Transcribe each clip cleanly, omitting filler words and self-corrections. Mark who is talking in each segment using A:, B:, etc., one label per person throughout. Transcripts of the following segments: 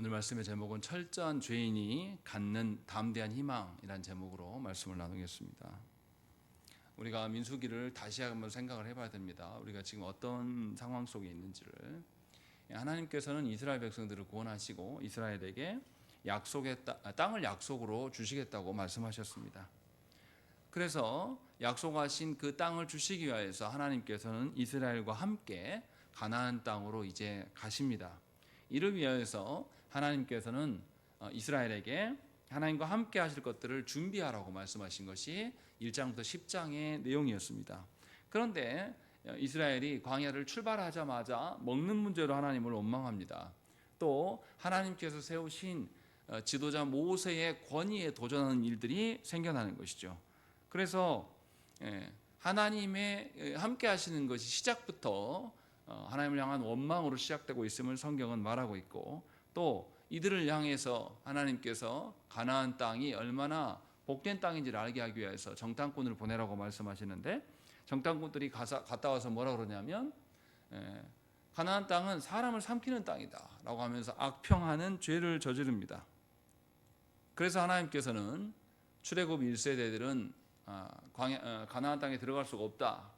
A: 오늘 말씀의 제목은 철저한 죄인이 갖는 담대한 희망이라는 제목으로 말씀을 나누겠습니다. 우리가 민수기를 다시 한번 생각을 해봐야 됩니다. 우리가 지금 어떤 상황 속에 있는지를. 하나님께서는 이스라엘 백성들을 구원하시고 이스라엘에게 약속의 땅을 약속으로 주시겠다고 말씀하셨습니다. 그래서 약속하신 그 땅을 주시기 위해서 하나님께서는 이스라엘과 함께 가나안 땅으로 이제 가십니다. 이를 위해서 하나님께서는 이스라엘에게 하나님과 함께 하실 것들을 준비하라고 말씀하신 것이 1장부터 10장의 내용이었습니다. 그런데 이스라엘이 광야를 출발하자마자 먹는 문제로 하나님을 원망합니다. 또 하나님께서 세우신 지도자 모세의 권위에 도전하는 일들이 생겨나는 것이죠. 그래서 하나님의 함께 하시는 것이 시작부터 하나님을 향한 원망으로 시작되고 있음을 성경은 말하고 있고, 또 이들을 향해서 하나님께서 가나안 땅이 얼마나 복된 땅인지를 알게 하기 위해서 정탐꾼을 보내라고 말씀하시는데, 정탐꾼들이 갔다 와서 뭐라 그러냐면 가나안 땅은 사람을 삼키는 땅이다 라고 하면서 악평하는 죄를 저지릅니다. 그래서 하나님께서는 출애굽 1세대들은 가나안 땅에 들어갈 수가 없다.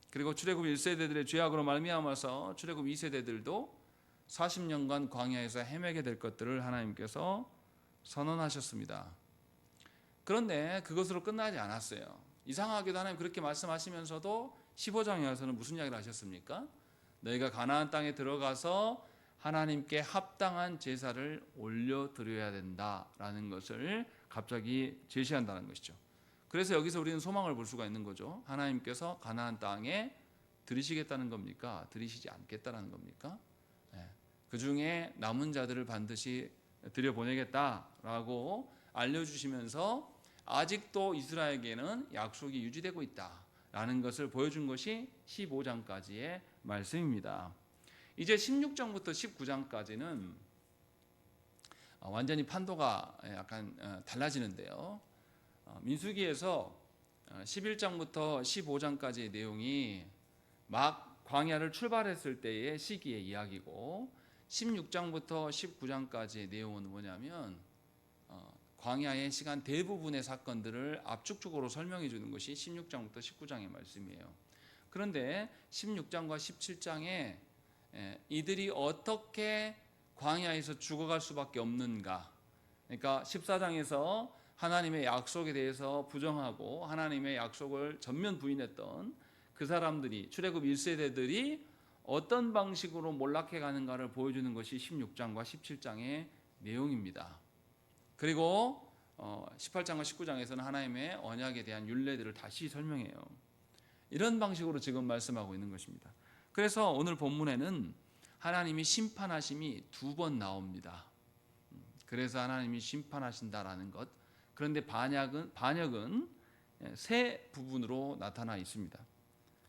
A: 그리고 출애굽 1세대들의 죄악으로 말미암아서 출애굽 2세대들도 40년간 광야에서 헤매게 될 것들을 하나님께서 선언하셨습니다. 그런데 그것으로 끝나지 않았어요. 이상하게도 하나님 그렇게 말씀하시면서도 15장에 와서는 무슨 이야기를 하셨습니까? 너희가 가나안 땅에 들어가서 하나님께 합당한 제사를 올려드려야 된다라는 것을 갑자기 제시한다는 것이죠. 그래서 여기서 우리는 소망을 볼 수가 있는 거죠. 하나님께서 가나안 땅에 들이시겠다는 겁니까? 들이시지 않겠다는 겁니까? 그 중에 남은 자들을 반드시 들여보내겠다라고 알려주시면서 아직도 이스라엘에게는 약속이 유지되고 있다라는 것을 보여준 것이 15장까지의 말씀입니다. 이제 16장부터 19장까지는 완전히 판도가 약간 달라지는데요. 민수기에서 11장부터 15장까지의 내용이 막 광야를 출발했을 때의 시기의 이야기고, 16장부터 19장까지의 내용은 뭐냐면 광야의 시간 대부분의 사건들을 압축적으로 설명해 주는 것이 16장부터 19장의 말씀이에요. 그런데 16장과 17장에 이들이 어떻게 광야에서 죽어갈 수밖에 없는가, 그러니까 14장에서 하나님의 약속에 대해서 부정하고 하나님의 약속을 전면 부인했던 그 사람들이, 출애굽 1세대들이 어떤 방식으로 몰락해 가는가를 보여주는 것이 16장과 17장의 내용입니다. 그리고 18장과 19장에서는 하나님의 언약에 대한 율례들을 다시 설명해요. 이런 방식으로 지금 말씀하고 있는 것입니다. 그래서 오늘 본문에는 하나님이 심판하심이 2번 나옵니다. 그래서 하나님이 심판하신다라는 것. 그런데 반역은 세 부분으로 나타나 있습니다.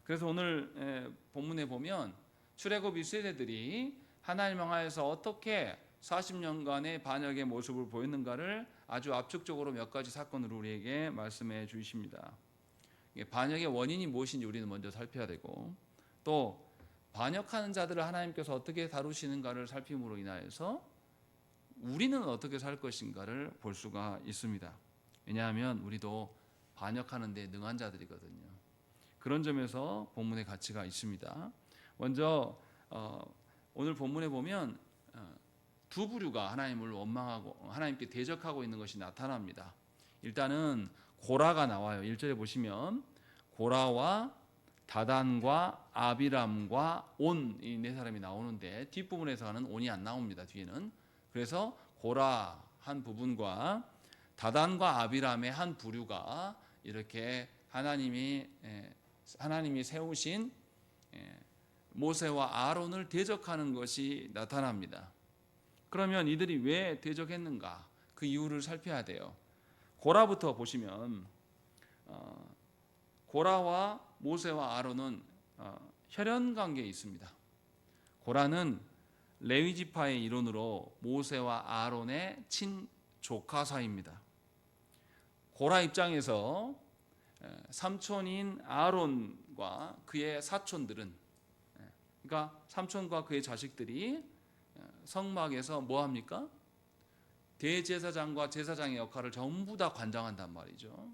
A: 그래서 오늘 본문에 보면 출애굽 1세대들이 하나님 향하여서 어떻게 40년간의 반역의 모습을 보였는가를 아주 압축적으로 몇 가지 사건으로 우리에게 말씀해 주십니다. 반역의 원인이 무엇인지 우리는 먼저 살펴야 되고, 또 반역하는 자들을 하나님께서 어떻게 다루시는가를 살핌으로 인하여서 우리는 어떻게 살 것인가를 볼 수가 있습니다. 왜냐하면 우리도 반역하는 데 능한 자들이거든요. 그런 점에서 본문의 가치가 있습니다. 먼저 오늘 본문에 보면 두 부류가 하나님을 원망하고 하나님께 대적하고 있는 것이 나타납니다. 일단은 고라가 나와요. 1절에 보시면 고라와 다단과 아비람과 온, 이 네 사람이 나오는데 뒷부분에서는 온이 안 나옵니다. 뒤에는. 그래서 고라 한 부분과 다단과 아비람의 한 부류가 이렇게 하나님이 세우신 모세와 아론을 대적하는 것이 나타납니다. 그러면 이들이 왜 대적했는가? 그 이유를 살펴야 돼요. 고라부터 보시면 고라와 모세와 아론은 혈연 관계에 있습니다. 고라는 레위 지파의 일원으로 모세와 아론의 친조카 사이입니다. 고라 입장에서 삼촌인 아론과 그의 사촌들은, 그러니까 삼촌과 그의 자식들이 성막에서 뭐 합니까? 대제사장과 제사장의 역할을 전부 다 관장한단 말이죠.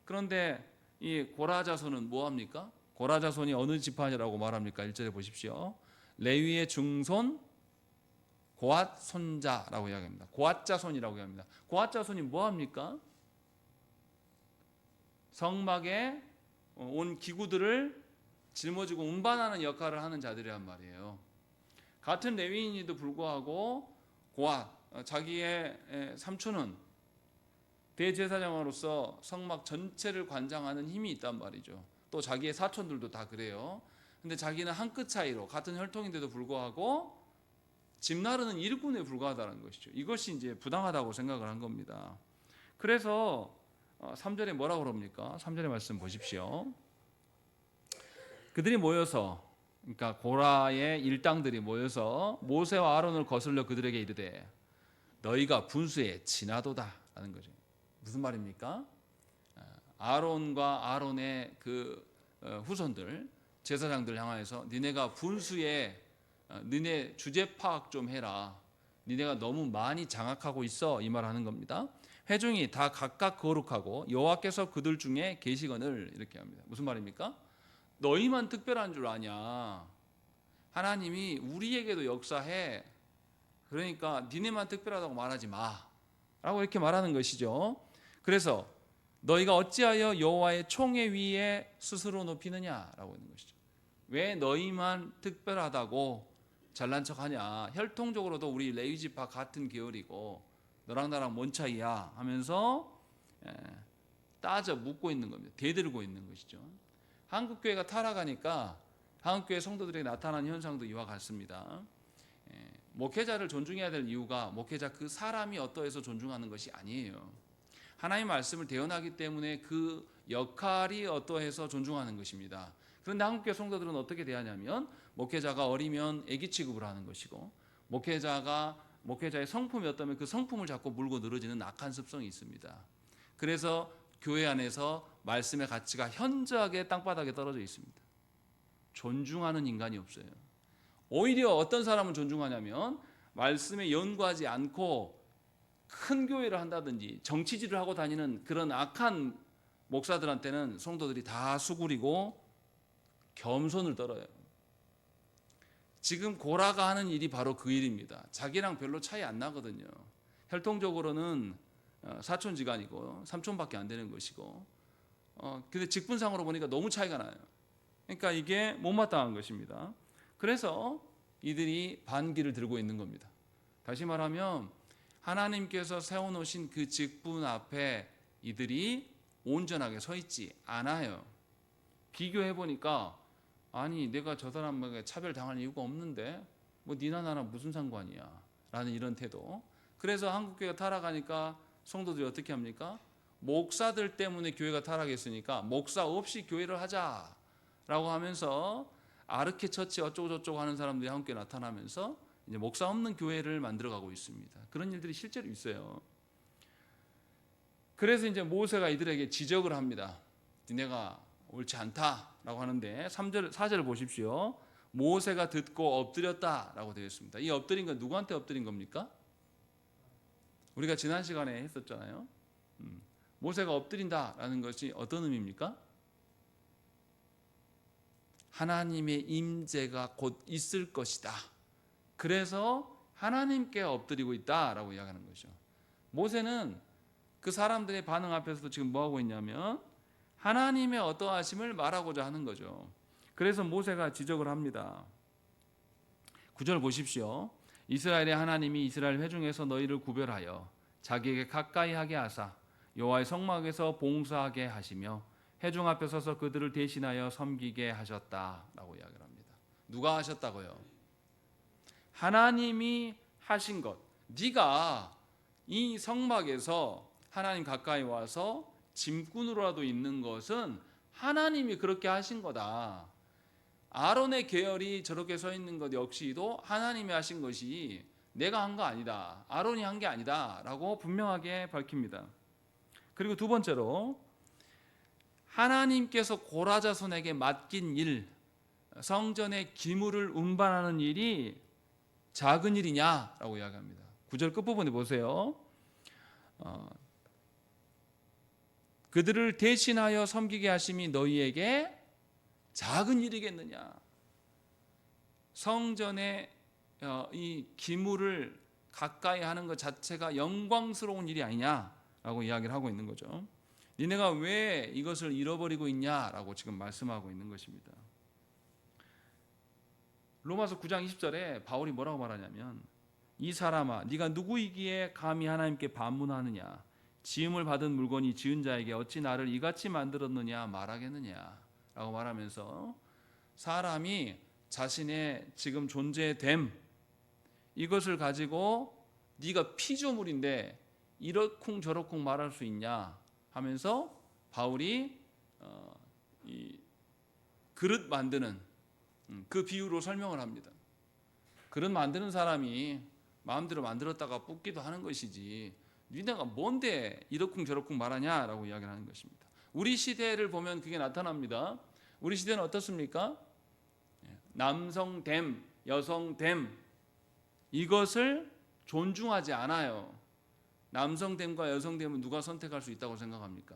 A: 그런데 이 고라 자손은 뭐 합니까? 고라 자손이 어느 지파라고 말합니까? 1절에 보십시오. 레위의 중손 고앗 손자라고 이야기합니다. 고앗 자손이라고 이야기합니다. 고앗 자손이 뭐 합니까? 성막에 온 기구들을 짊어지고 운반하는 역할을 하는 자들이란 말이에요. 같은 레위인에도 불구하고 고앗, 자기의 삼촌은 대제사장으로서 성막 전체를 관장하는 힘이 있단 말이죠. 또 자기의 사촌들도 다 그래요. 근데 자기는 한 끗 차이로 같은 혈통인데도 불구하고 집 나르는 일꾼에 불과하다는 것이죠. 이것이 이제 부당하다고 생각을 한 겁니다. 그래서 3절에 뭐라고 그럽니까? 3절의 말씀 보십시오. 그들이 모여서, 그러니까 고라의 일당들이 모여서 모세와 아론을 거슬러 그들에게 이르되 너희가 분수에 지나도다 라는 거죠. 무슨 말입니까? 아론과 아론의 그 후손들, 제사장들 향하여서 니네가 분수에 니네 주제 파악 좀 해라. 니네가 너무 많이 장악하고 있어. 이 말 하는 겁니다. 회중이 다 각각 거룩하고 여호와께서 그들 중에 계시거늘 이렇게 합니다. 무슨 말입니까? 너희만 특별한 줄 아냐. 하나님이 우리에게도 역사해. 그러니까 니네만 특별하다고 말하지 마. 라고 이렇게 말하는 것이죠. 그래서 너희가 어찌하여 여호와의 총회 위에 스스로 높이느냐라고 있는 것이죠. 왜 너희만 특별하다고 잘난 척하냐. 혈통적으로도 우리 레위 지파 같은 계열이고 너랑 나랑 뭔 차이야 하면서 따져 묻고 있는 겁니다. 대들고 있는 것이죠. 한국교회가 타락하니까 한국교회 성도들에게 나타나는 현상도 이와 같습니다. 목회자를 존중해야 될 이유가 목회자 그 사람이 어떠해서 존중하는 것이 아니에요. 하나님의 말씀을 대언하기 때문에 그 역할이 어떠해서 존중하는 것입니다. 그런데 한국교회 성도들은 어떻게 대하냐면 목회자가 어리면 애기 취급을 하는 것이고 목회자의 성품이 어떠면 그 성품을 자꾸 물고 늘어지는 악한 습성이 있습니다. 그래서 교회 안에서 말씀의 가치가 현저하게 땅바닥에 떨어져 있습니다. 존중하는 인간이 없어요. 오히려 어떤 사람을 존중하냐면 말씀에 연구하지 않고 큰 교회를 한다든지 정치질을 하고 다니는 그런 악한 목사들한테는 성도들이 다 수구리고 겸손을 떨어요. 지금 고라가 하는 일이 바로 그 일입니다. 자기랑 별로 차이 안 나거든요. 혈통적으로는 사촌지간이고 삼촌밖에 안 되는 것이고 근데 직분상으로 보니까 너무 차이가 나요. 그러니까 이게 못마땅한 것입니다. 그래서 이들이 반기를 들고 있는 겁니다. 다시 말하면 하나님께서 세워놓으신 그 직분 앞에 이들이 온전하게 서 있지 않아요. 비교해보니까 아니 내가 저 사람에게 차별당할 이유가 없는데 뭐 니나 나랑 무슨 상관이야 라는 이런 태도. 그래서 한국교회가 타락하니까 성도들이 어떻게 합니까? 목사들 때문에 교회가 타락했으니까 목사 없이 교회를 하자라고 하면서 아르케 처치 어쩌고 저쩌고 하는 사람들이 한국교회에 나타나면서 이제 목사 없는 교회를 만들어가고 있습니다. 그런 일들이 실제로 있어요. 그래서 이제 모세가 이들에게 지적을 합니다. 니네가 옳지 않다라고 하는데 3절, 4절을 보십시오. 모세가 듣고 엎드렸다라고 되어 있습니다. 이 엎드린 건 누구한테 엎드린 겁니까? 우리가 지난 시간에 했었잖아요. 모세가 엎드린다라는 것이 어떤 의미입니까? 하나님의 임재가 곧 있을 것이다. 그래서 하나님께 엎드리고 있다라고 이야기하는 거죠. 모세는 그 사람들의 반응 앞에서도 지금 뭐 하고 있냐면 하나님의 어떠하심을 말하고자 하는 거죠. 그래서 모세가 지적을 합니다. 9절 보십시오. 이스라엘의 하나님이 이스라엘 회중에서 너희를 구별하여 자기에게 가까이 하게 하사 여호와의 성막에서 봉사하게 하시며 회중 앞에 서서 그들을 대신하여 섬기게 하셨다라고 이야기를 합니다. 누가 하셨다고요? 하나님이 하신 것. 네가 이 성막에서 하나님 가까이 와서 짐꾼으로라도 있는 것은 하나님이 그렇게 하신 거다. 아론의 계열이 저렇게 서 있는 것 역시도 하나님이 하신 것이 내가 한 거 아니다. 아론이 한 게 아니다. 라고 분명하게 밝힙니다. 그리고 두 번째로 하나님께서 고라 자손에게 맡긴 일, 성전의 기물을 운반하는 일이 작은 일이냐라고 이야기합니다. 9절 끝부분에 보세요. 그들을 대신하여 섬기게 하심이 너희에게 작은 일이겠느냐. 성전에 이 기물을 가까이 하는 것 자체가 영광스러운 일이 아니냐라고 이야기를 하고 있는 거죠. 니네가 왜 이것을 잃어버리고 있냐라고 지금 말씀하고 있는 것입니다. 로마서 9장 20절에 바울이 뭐라고 말하냐면, 이 사람아 네가 누구이기에 감히 하나님께 반문하느냐. 지음을 받은 물건이 지은 자에게 어찌 나를 이같이 만들었느냐 말하겠느냐 라고 말하면서, 사람이 자신의 지금 존재됨, 이것을 가지고 네가 피조물인데 이러쿵 저러쿵 말할 수 있냐 하면서 바울이 이 그릇 만드는 그 비유로 설명을 합니다. 그릇 만드는 사람이 마음대로 만들었다가 붓기도 하는 것이지 니네가 뭔데 이러쿵 저러쿵 말하냐라고 이야기를 하는 것입니다. 우리 시대를 보면 그게 나타납니다. 우리 시대는 어떻습니까? 남성됨, 여성됨, 이것을 존중하지 않아요. 남성됨과 여성됨은 누가 선택할 수 있다고 생각합니까?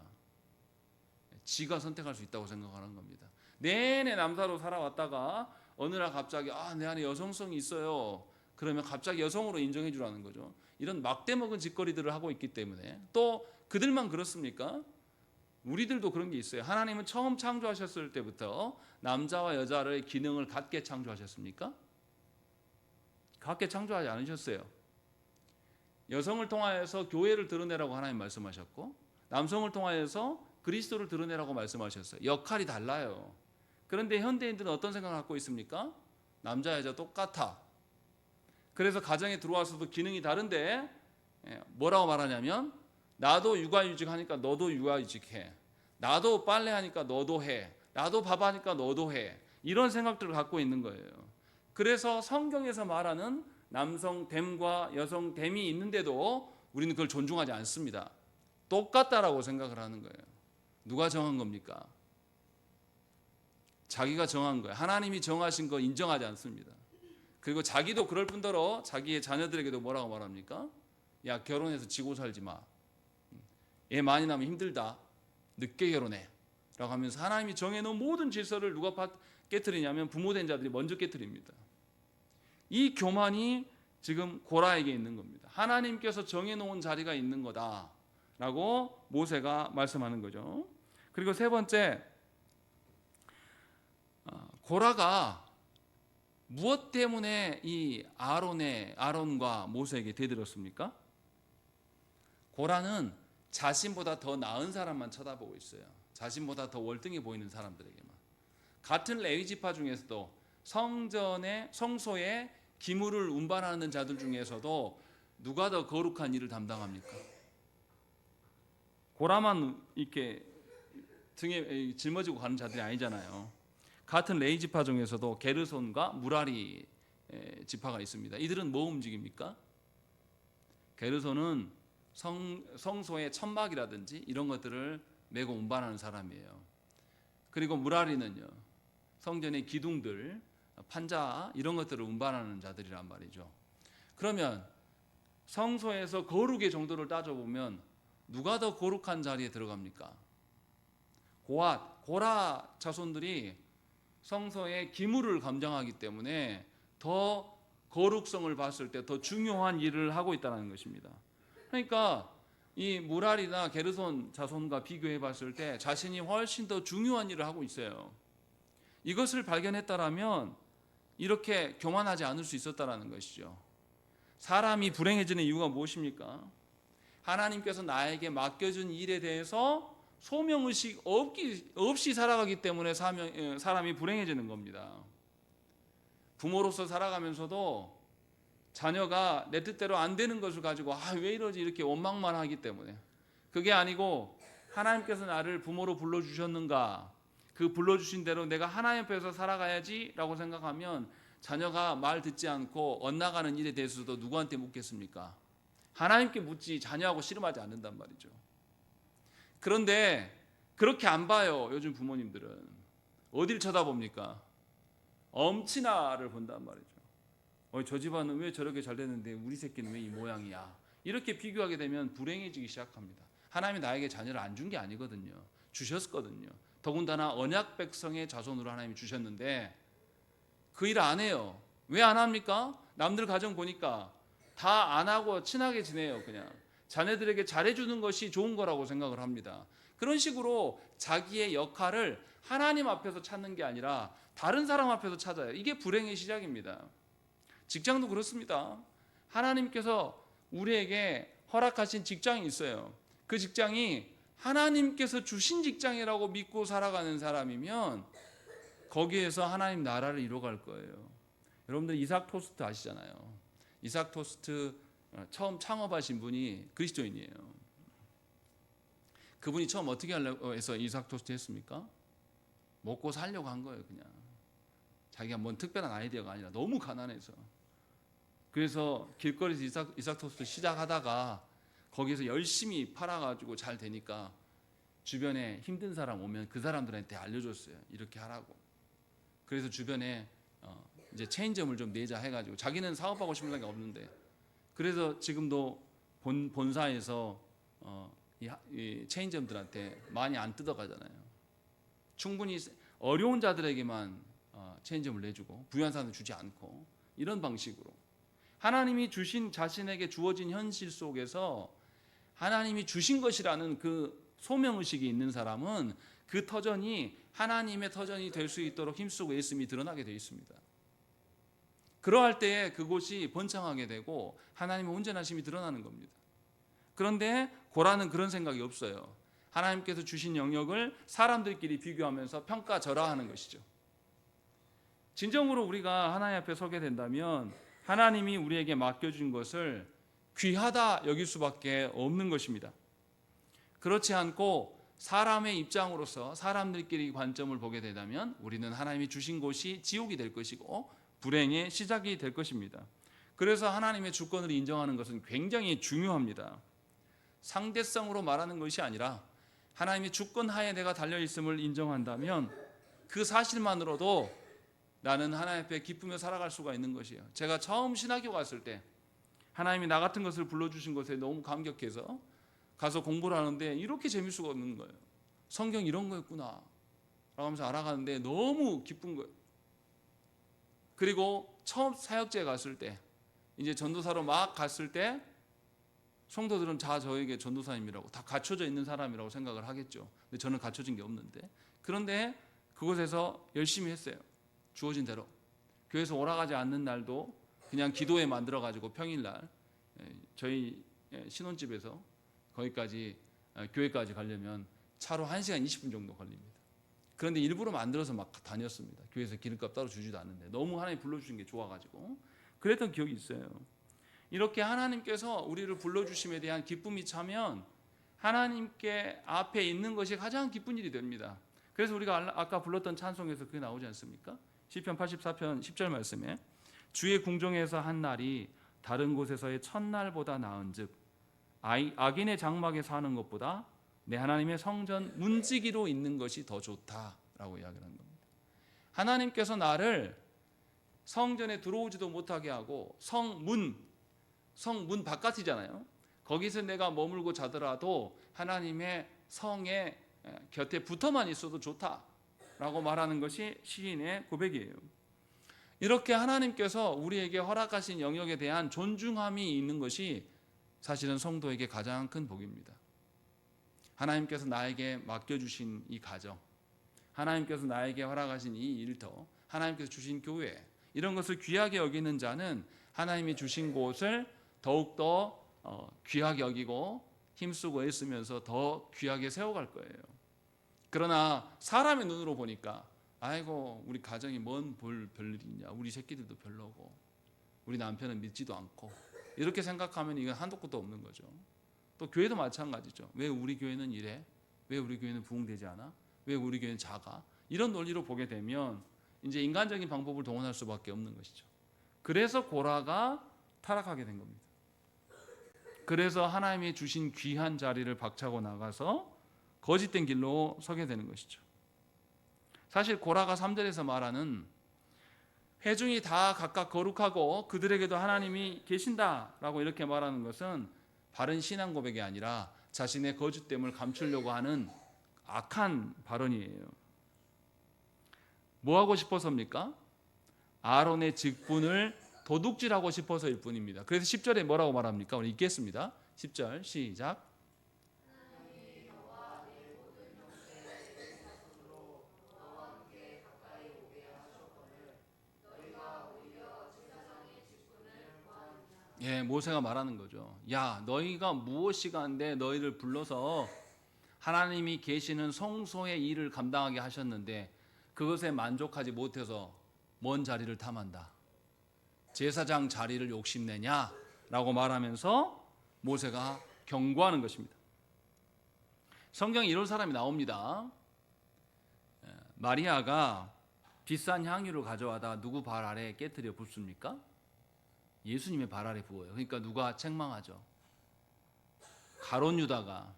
A: 지가 선택할 수 있다고 생각하는 겁니다. 내내 남자로 살아왔다가 어느 날 갑자기 내 안에 여성성이 있어요. 그러면 갑자기 여성으로 인정해 주라는 거죠. 이런 막대먹은 짓거리들을 하고 있기 때문에. 또 그들만 그렇습니까? 우리들도 그런 게 있어요. 하나님은 처음 창조하셨을 때부터 남자와 여자의 기능을 같게 창조하셨습니까? 같게 창조하지 않으셨어요. 여성을 통하여서 교회를 드러내라고 하나님 말씀하셨고, 남성을 통하여서 그리스도를 드러내라고 말씀하셨어요. 역할이 달라요. 그런데 현대인들은 어떤 생각을 갖고 있습니까? 남자 여자 똑같아. 그래서 가정에 들어와서도 기능이 다른데 뭐라고 말하냐면, 나도 육아휴직하니까 너도 육아휴직해, 나도 빨래하니까 너도 해, 나도 밥하니까 너도 해, 이런 생각들을 갖고 있는 거예요. 그래서 성경에서 말하는 남성됨과 여성됨이 있는데도 우리는 그걸 존중하지 않습니다. 똑같다라고 생각을 하는 거예요. 누가 정한 겁니까? 자기가 정한 거예요. 하나님이 정하신 거 인정하지 않습니다. 그리고 자기도 그럴 뿐더러 자기의 자녀들에게도 뭐라고 말합니까? 야, 결혼해서 지고 살지 마, 애 많이 낳으면 힘들다, 늦게 결혼해 라고 하면서 하나님이 정해놓은 모든 질서를 누가 깨트리냐면 부모된 자들이 먼저 깨트립니다. 이 교만이 지금 고라에게 있는 겁니다. 하나님께서 정해놓은 자리가 있는 거다라고 모세가 말씀하는 거죠. 그리고 세 번째, 고라가 무엇 때문에 이 아론과 모세에게 대들었습니까? 고라는 자신보다 더 나은 사람만 쳐다보고 있어요. 자신보다 더 월등해 보이는 사람들에게만. 같은 레위 지파 중에서도 성소에 기물을 운반하는 자들 중에서도 누가 더 거룩한 일을 담당합니까? 고라만 이렇게 등에 짊어지고 가는 자들이 아니잖아요. 같은 레위 지파 중에서도 게르손과 무라리 지파가 있습니다. 이들은 뭐 움직입니까? 게르손은 성소의 천막이라든지 이런 것들을 메고 운반하는 사람이에요. 그리고 무라리는요, 성전의 기둥들, 판자 이런 것들을 운반하는 자들이란 말이죠. 그러면 성소에서 거룩의 정도를 따져보면 누가 더 거룩한 자리에 들어갑니까? 고라 자손들이 성소의 기물을 감당하기 때문에 더 거룩성을 봤을 때 더 중요한 일을 하고 있다는 것입니다. 그러니까 이 무랄이나 게르손 자손과 비교해 봤을 때 자신이 훨씬 더 중요한 일을 하고 있어요. 이것을 발견했다라면 이렇게 교만하지 않을 수 있었다라는 것이죠. 사람이 불행해지는 이유가 무엇입니까? 하나님께서 나에게 맡겨준 일에 대해서 소명의식 없이 살아가기 때문에 사람이 불행해지는 겁니다. 부모로서 살아가면서도 자녀가 내 뜻대로 안 되는 것을 가지고 왜 이러지 이렇게 원망만 하기 때문에, 그게 아니고 하나님께서 나를 부모로 불러주셨는가, 그 불러주신 대로 내가 하나님 앞에서 살아가야지 라고 생각하면 자녀가 말 듣지 않고 엇나가는 일에 대해서도 누구한테 묻겠습니까? 하나님께 묻지 자녀하고 씨름하지 않는단 말이죠. 그런데 그렇게 안 봐요. 요즘 부모님들은 어딜 쳐다봅니까? 엄친아를 본단 말이죠. 저 집안은 왜 저렇게 잘 됐는데 우리 새끼는 왜 이 모양이야, 이렇게 비교하게 되면 불행해지기 시작합니다. 하나님이 나에게 자녀를 안 준 게 아니거든요. 주셨거든요. 더군다나 언약 백성의 자손으로 하나님이 주셨는데 그 일 안 해요. 왜 안 합니까? 남들 가정 보니까 다 안 하고 친하게 지내요. 그냥 자녀들에게 잘해주는 것이 좋은 거라고 생각을 합니다. 그런 식으로 자기의 역할을 하나님 앞에서 찾는 게 아니라 다른 사람 앞에서 찾아요. 이게 불행의 시작입니다. 직장도 그렇습니다. 하나님께서 우리에게 허락하신 직장이 있어요. 그 직장이 하나님께서 주신 직장이라고 믿고 살아가는 사람이면 거기에서 하나님 나라를 이뤄갈 거예요. 여러분들 이삭 토스트 아시잖아요. 이삭 토스트 처음 창업하신 분이 그리스도인이에요. 그분이 처음 어떻게 하려고 해서 이삭 토스트 했습니까? 먹고 살려고 한 거예요. 그냥 자기가 뭔 특별한 아이디어가 아니라 너무 가난해서. 그래서 길거리에서 이삭 토스트 시작하다가 거기서 열심히 팔아가지고 잘 되니까 주변에 힘든 사람 오면 그 사람들한테 알려줬어요. 이렇게 하라고. 그래서 주변에 이제 체인점을 좀 내자 해가지고 자기는 사업하고 싶은 생각이 없는데 그래서 지금도 본사에서 이 체인점들한테 많이 안 뜯어가잖아요. 충분히 어려운 자들에게만 체인점을 내주고 부유한 사람들 주지 않고 이런 방식으로 하나님이 주신 자신에게 주어진 현실 속에서 하나님이 주신 것이라는 그 소명의식이 있는 사람은 그 터전이 하나님의 터전이 될 수 있도록 힘쓰고 애씀이 드러나게 되어 있습니다. 그러할 때에 그곳이 번창하게 되고 하나님의 온전하심이 드러나는 겁니다. 그런데 고라는 그런 생각이 없어요. 하나님께서 주신 영역을 사람들끼리 비교하면서 평가절하하는 것이죠. 진정으로 우리가 하나님 앞에 서게 된다면 하나님이 우리에게 맡겨준 것을 귀하다 여길 수밖에 없는 것입니다. 그렇지 않고 사람의 입장으로서 사람들끼리 관점을 보게 되다면 우리는 하나님이 주신 곳이 지옥이 될 것이고 불행의 시작이 될 것입니다. 그래서 하나님의 주권을 인정하는 것은 굉장히 중요합니다. 상대성으로 말하는 것이 아니라 하나님의 주권 하에 내가 달려있음을 인정한다면 그 사실만으로도 나는 하나님 앞에 기쁘며 살아갈 수가 있는 것이에요. 제가 처음 신학교 갔을 때 하나님이 나 같은 것을 불러주신 것에 너무 감격해서 가서 공부를 하는데 이렇게 재미있을 수가 없는 거예요. 성경 이런 거였구나 라고 하면서 알아가는데 너무 기쁜 거예요. 그리고 처음 사역제에 갔을 때 이제 전도사로 막 갔을 때 성도들은 다 저에게 전도사님이라고 다 갖춰져 있는 사람이라고 생각을 하겠죠. 근데 저는 갖춰진 게 없는데 그런데 그곳에서 열심히 했어요. 주어진 대로. 교회에서 오라가지 않는 날도 그냥 기도회 만들어가지고 평일날 저희 신혼집에서 거기까지 교회까지 가려면 차로 1시간 20분 정도 걸립니다. 그런데 일부러 만들어서 막 다녔습니다. 교회에서 기름값 따로 주지도 않는데 너무 하나님 불러주신 게 좋아가지고 그랬던 기억이 있어요. 이렇게 하나님께서 우리를 불러주심에 대한 기쁨이 차면 하나님께 앞에 있는 것이 가장 기쁜 일이 됩니다. 그래서 우리가 아까 불렀던 찬송에서 그게 나오지 않습니까? 시편 84편 10절 말씀에 주의 궁정에서 한 날이 다른 곳에서의 첫날보다 나은즉 악인의 장막에 사는 것보다 내 하나님의 성전 문지기로 있는 것이 더 좋다라고 이야기를 한 겁니다. 하나님께서 나를 성전에 들어오지도 못하게 하고 성문 바깥이잖아요. 거기서 내가 머물고 자더라도 하나님의 성의 곁에 붙어만 있어도 좋다라고 말하는 것이 시인의 고백이에요. 이렇게 하나님께서 우리에게 허락하신 영역에 대한 존중함이 있는 것이 사실은 성도에게 가장 큰 복입니다. 하나님께서 나에게 맡겨주신 이 가정, 하나님께서 나에게 허락하신 이 일터, 하나님께서 주신 교회, 이런 것을 귀하게 여기는 자는 하나님이 주신 곳을 더욱더 귀하게 여기고 힘쓰고 애쓰면서 더 귀하게 세워갈 거예요. 그러나 사람의 눈으로 보니까 아이고 우리 가정이 뭔 별일이 있냐, 우리 새끼들도 별로고 우리 남편은 믿지도 않고 이렇게 생각하면 이건 한도 끝도 없는 거죠. 또 교회도 마찬가지죠. 왜 우리 교회는 이래? 왜 우리 교회는 부흥되지 않아? 왜 우리 교회는 작아? 이런 논리로 보게 되면 이제 인간적인 방법을 동원할 수밖에 없는 것이죠. 그래서 고라가 타락하게 된 겁니다. 그래서 하나님이 주신 귀한 자리를 박차고 나가서 거짓된 길로 서게 되는 것이죠. 사실 고라가 3절에서 말하는 회중이 다 각각 거룩하고 그들에게도 하나님이 계신다라고 이렇게 말하는 것은 바른 신앙 고백이 아니라 자신의 거짓됨을 감추려고 하는 악한 발언이에요. 뭐 하고 싶어서입니까? 아론의 직분을 도둑질하고 싶어서일 뿐입니다. 그래서 10절에 뭐라고 말합니까? 우리 읽겠습니다. 10절 시작. 예, 모세가 말하는 거죠. 야, 너희가 무엇이간데 너희를 불러서 하나님이 계시는 성소의 일을 감당하게 하셨는데 그것에 만족하지 못해서 먼 자리를 탐한다. 제사장 자리를 욕심내냐라고 말하면서 모세가 경고하는 것입니다. 성경에 이런 사람이 나옵니다. 마리아가 비싼 향유를 가져와다 누구 발 아래에 깨뜨려 붓습니까? 예수님의 발 아래 부어요. 그러니까 누가 책망하죠? 가룟 유다가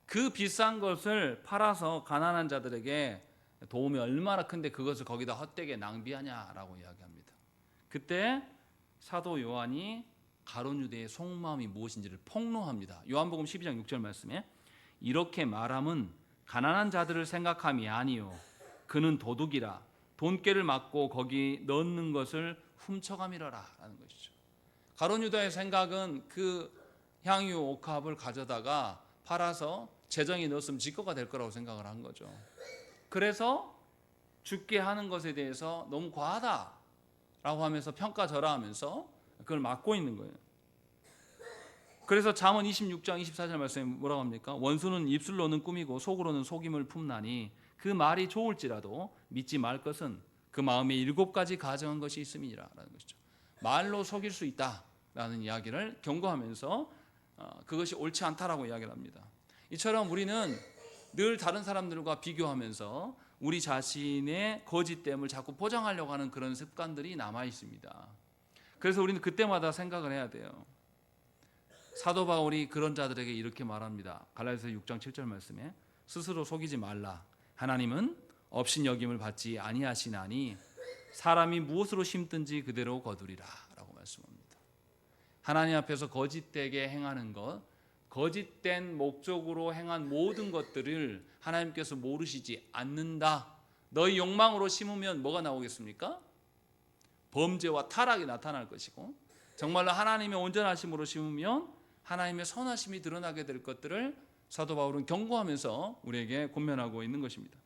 A: 그 비싼 것을 팔아서 가난한 자들에게 도움이 얼마나 큰데 그것을 거기다 헛되게 낭비하냐라고 이야기합니다. 그때 사도 요한이 가룟 유다의 속마음이 무엇인지를 폭로합니다. 요한복음 12장 6절 말씀에 이렇게 말함은 가난한 자들을 생각함이 아니요 그는 도둑이라 돈깨를 맞고 거기 넣는 것을 훔쳐감이라라 라는 것이죠. 가룟 유다의 생각은 그 향유 옥합을 가져다가 팔아서 재정이 넣었으면 지거가 될 거라고 생각을 한 거죠. 그래서 죽게 하는 것에 대해서 너무 과하다라고 하면서 평가절하하면서 그걸 막고 있는 거예요. 그래서 잠언 26장 24절 말씀에 뭐라고 합니까? 원수는 입술로는 꾸미고 속으로는 속임을 품나니 그 말이 좋을지라도 믿지 말 것은 그 마음에 7가지 가정한 것이 있음이니라 라는 것이죠. 말로 속일 수 있다라는 이야기를 경고하면서 그것이 옳지 않다라고 이야기를 합니다. 이처럼 우리는 늘 다른 사람들과 비교하면서 우리 자신의 거짓됨을 자꾸 포장하려고 하는 그런 습관들이 남아 있습니다. 그래서 우리는 그때마다 생각을 해야 돼요. 사도 바울이 그런 자들에게 이렇게 말합니다. 갈라디아서 6장 7절 말씀에 스스로 속이지 말라. 하나님은 업신여김을 받지 아니하시나니 사람이 무엇으로 심든지 그대로 거두리라 라고 말씀합니다. 하나님 앞에서 거짓되게 행하는 것, 거짓된 목적으로 행한 모든 것들을 하나님께서 모르시지 않는다. 너희 욕망으로 심으면 뭐가 나오겠습니까? 범죄와 타락이 나타날 것이고, 정말로 하나님의 온전하심으로 심으면 하나님의 선하심이 드러나게 될 것들을 사도 바울은 경고하면서 우리에게 권면하고 있는 것입니다.